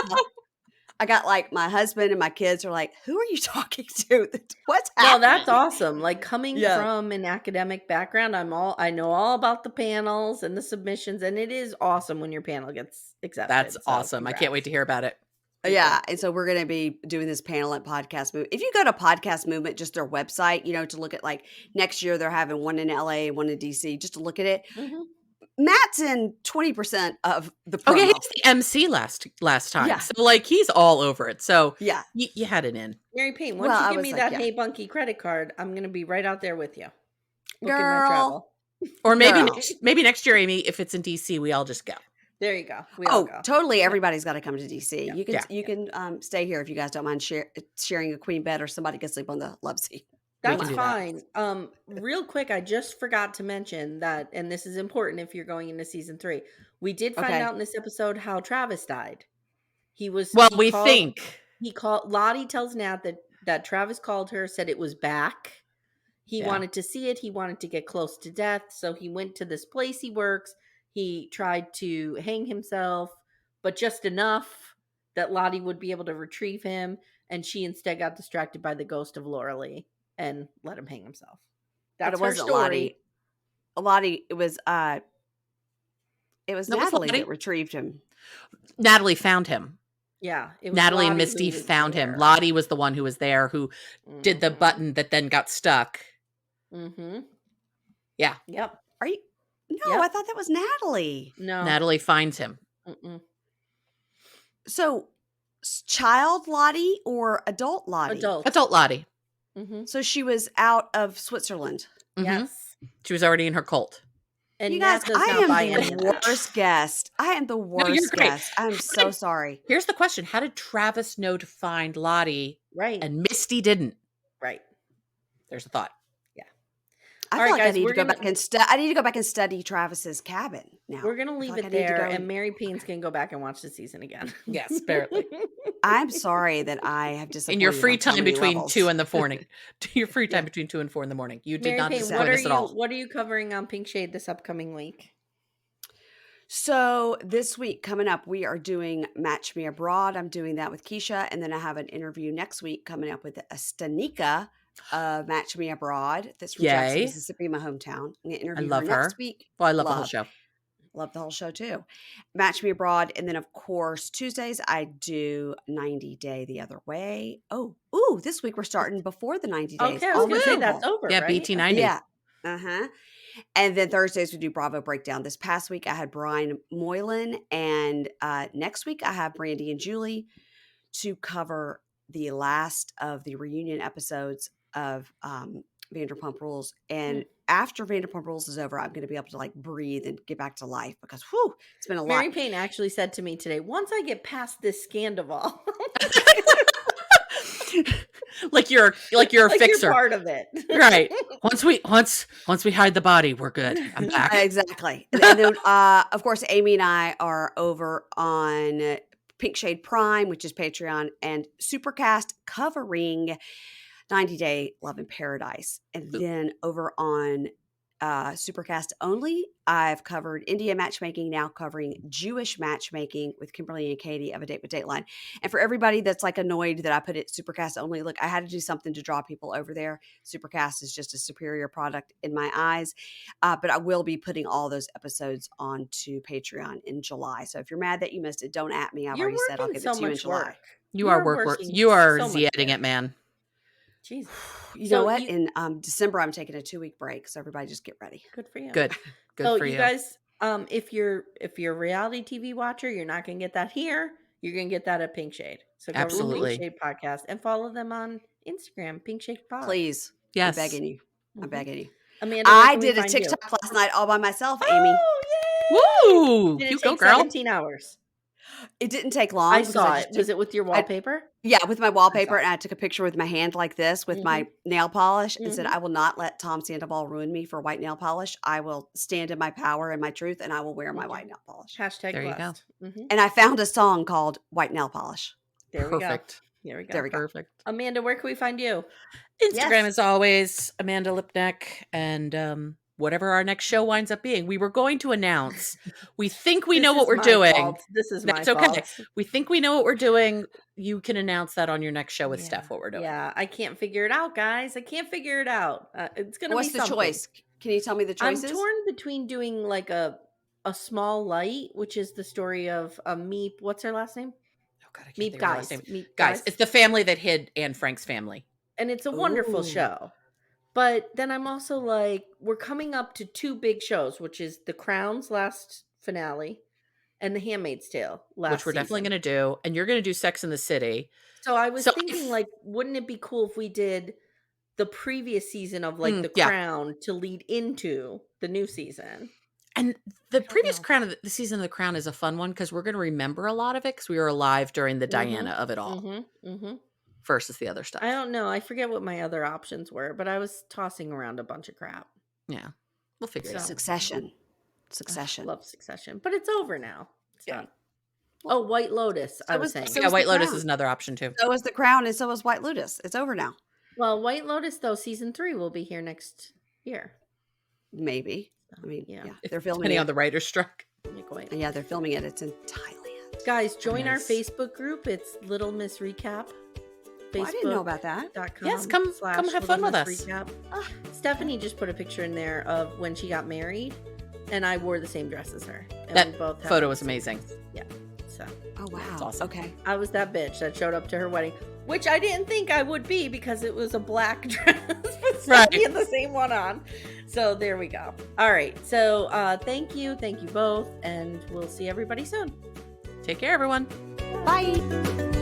I got like my husband and my kids are like, who are you talking to? What's No, happening? that's awesome. Like coming Yeah. from an academic background, I know all about the panels and the submissions, and it is awesome when your panel gets accepted. That's So, awesome. I can't wait to hear about it. Yeah. And so we're going to be doing this panel at Podcast Movement. If you go to Podcast Movement, just their website, to look at like next year, they're having one in LA, one in DC, just to look at it. Mhm. Matt's in 20% of the promo. Oh, yeah, he was the MC last time. Yeah. So, like, he's all over it. So, Yeah. you had it in. Mary Payne, once Well, I you give was me like, that yeah. Hey Bunky credit card, I'm going to be right out there with you. Booking my Girl. travel. Or maybe Girl. maybe next year, Amy, if it's in DC, we all just go. There you go. We all Oh, go. totally. Everybody's got to come to DC. You can Yeah. you can stay here if you guys don't mind sharing a queen bed, or somebody can sleep on the love seat. That's can do that. fine. Real quick, I just forgot to mention that, and this is important if you're going into season 3. We did find Okay. out in this episode how Travis died. Well, we think. He called Lottie tells Nat that Travis called her, said it was back. He Yeah. wanted to see it. He wanted to get close to death. So he went to this place he works. He tried to hang himself, but just enough that Lottie would be able to retrieve him. And she instead got distracted by the ghost of Laura Lee and let him hang himself. But That's it her wasn't story. Lottie. Lottie, it was No, it was Natalie Lottie. that retrieved him. Natalie found him. Yeah. It was Natalie and Lottie Misty who was found him. there. Lottie was the one who was there, who did the Mhm. button that then got stuck. Mm-hmm. Yeah. Yep. Are you? No, Yep. I thought that was Natalie. No. Natalie finds him. Mm-mm. So, child Lottie or adult Lottie? Adult. Adult Lottie. Mm-hmm. So she was out of Switzerland. Mhm. Yes. She was already in her cult. And You Nat guys, does I not buy am any the of that. worst guest. I am the you're worst great. guest. I'm so sorry. Here's the question. How did Travis know to find Lottie Right. and Misty didn't? Right. There's a thought. I All feel right, like guys, I need we're to go gonna back and I need to go back and study Travis's cabin now. we're gonna I feel leave like it I need to there, go and Mary Payne's can go back and watch the season again. Yes, barely. I'm sorry that I have In your disappointed free on so time many between levels. 2 in the morning. Your free time Yeah. between 2 and 4 in the morning. You did Mary not Payne, disappoint us at all. what are you covering on Pink Shade this upcoming week? So this week coming up, we are doing Match Me Abroad. I'm doing that with Keisha, and then I have an interview next week coming up with Stanika of Match Me Abroad. That's from Jackson, Yay. Mississippi, my hometown. I'm going to I interview love her next her. week. Well, I love the whole show. Love the whole show too. Match Me Abroad. And then, of course, Tuesdays, I do 90 Day the Other Way. Oh, this week we're starting before the 90 days. Okay, I was gonna say Woo-hoo. that's over, Yeah, right? BT90. Yeah. Uh-huh. And then Thursdays we do Bravo Breakdown. This past week I had Brian Moylan, and next week I have Brandy and Julie to cover the last of the reunion episodes of Vanderpump Rules. And after Vanderpump Rules is over, I'm going to be able to like breathe and get back to life because whew, it's been a Mary lot. Payne actually said to me today, once I get past this Scandival, like you're a like fixer. you're part of it. Right. Once we hide the body, we're good. I'm back. Exactly. And then, of course, Amy and I are over on Pink Shade Prime, which is Patreon, and Supercast covering 90 Day Love in Paradise. And then over on Supercast only, I've covered India matchmaking, now covering Jewish matchmaking with Kimberly and Katie of A Date with Dateline. And for everybody that's like annoyed that I put it Supercast only, look, I had to do something to draw people over there. Supercast is just a superior product in my eyes. But I will be putting all those episodes onto Patreon in July. So if you're mad that you missed it, don't at me. I've You're already said I'll working give so it to you in much July. work. You are work. working You are so much Zietting work. it, man. Jesus. You So know what? you- In December, I'm taking a 2-week break. So everybody just get ready. Good for you. Good. Good So for you you. guys, if you're a reality TV watcher, you're not gonna get that here. You're gonna get that at Pink Shade. So go to the Absolutely. Pink Shade podcast and follow them on Instagram, Pink Shade Pod. Please. Yes. I'm begging you. I'm Mhm. begging you. Amanda, where I can we did a find you? TikTok last night all by myself, Amy. Oh, Woo! yay! Did You it go, take girl. 17 hours? It didn't take long. I because saw just it. Was it with your wallpaper? Yeah, with my wallpaper, it. and I took a picture with my hand like this with my nail polish and said, Mhm. I will not let Tom Sandoval ruin me for white nail polish. I will stand in my power and my truth, and I will wear my Okay. white nail polish. Hashtag There you go. blessed. Mhm. And I found a song called White Nail Polish. There we go. Perfect. There we go. There we go. Perfect. Amanda, where can we find you? Instagram Yes. as always, Amanda Lipneck, and whatever our next show winds up being, we were going to announce. We think we This know what is we're my doing. fault. This is That's my okay. fault. We think we know what we're doing. You can announce that on your next show with Steph. What we're doing. Yeah, I can't figure it out, guys. I can't figure it out. It's gonna What's be the something. choice? Can you tell me the choices? I'm torn between doing like a small light, which is the story of Meep. What's her last name? Oh God, I can't Meep think of her last Guys. name. Meep Guys, it's the family that hid Anne Frank's family. and it's a wonderful Ooh. show. But then I'm also like, we're coming up to two big shows, which is The Crown's last finale and The Handmaid's Tale last Which we're definitely going to do. And you're going to do Sex in the City. So I was So thinking, if- like, wouldn't it be cool if we did the previous season of like The yeah. Crown to lead into the new season? And the previous know. Crown of the season of The Crown is a fun one because we're going to remember a lot of it because we were alive during the Diana of it all versus the other stuff. I don't know. I forget what my other options were, but I was tossing around a bunch of crap. Yeah. We'll figure it out. Succession. Love Succession, but it's over now. It's Yeah. done. Oh, White Lotus. I was saying. so Yeah, was White The Lotus Crown. is another option too. So is The Crown, and so is White Lotus. It's over now. Well, White Lotus though, season 3 will be here next year. Maybe. I mean, Yeah. yeah. They're filming Depending it. on the writer's strike. Like, wait. Yeah, they're filming it. It's in Thailand. Guys, join our Nice. Facebook group. It's Little Miss Recap. Oh, I didn't know about that. Yes, come have fun with us. Stephanie just put a picture in there of when she got married, and I wore the same dress as her. And That we both had photo the was same amazing. dress. Yeah. So Oh, wow. That's awesome. Okay. I was that bitch that showed up to her wedding, which I didn't think I would be because it was a black dress. But Stephanie had the same one on. So there we go. All right. So thank you both, and we'll see everybody soon. Take care, everyone. Bye.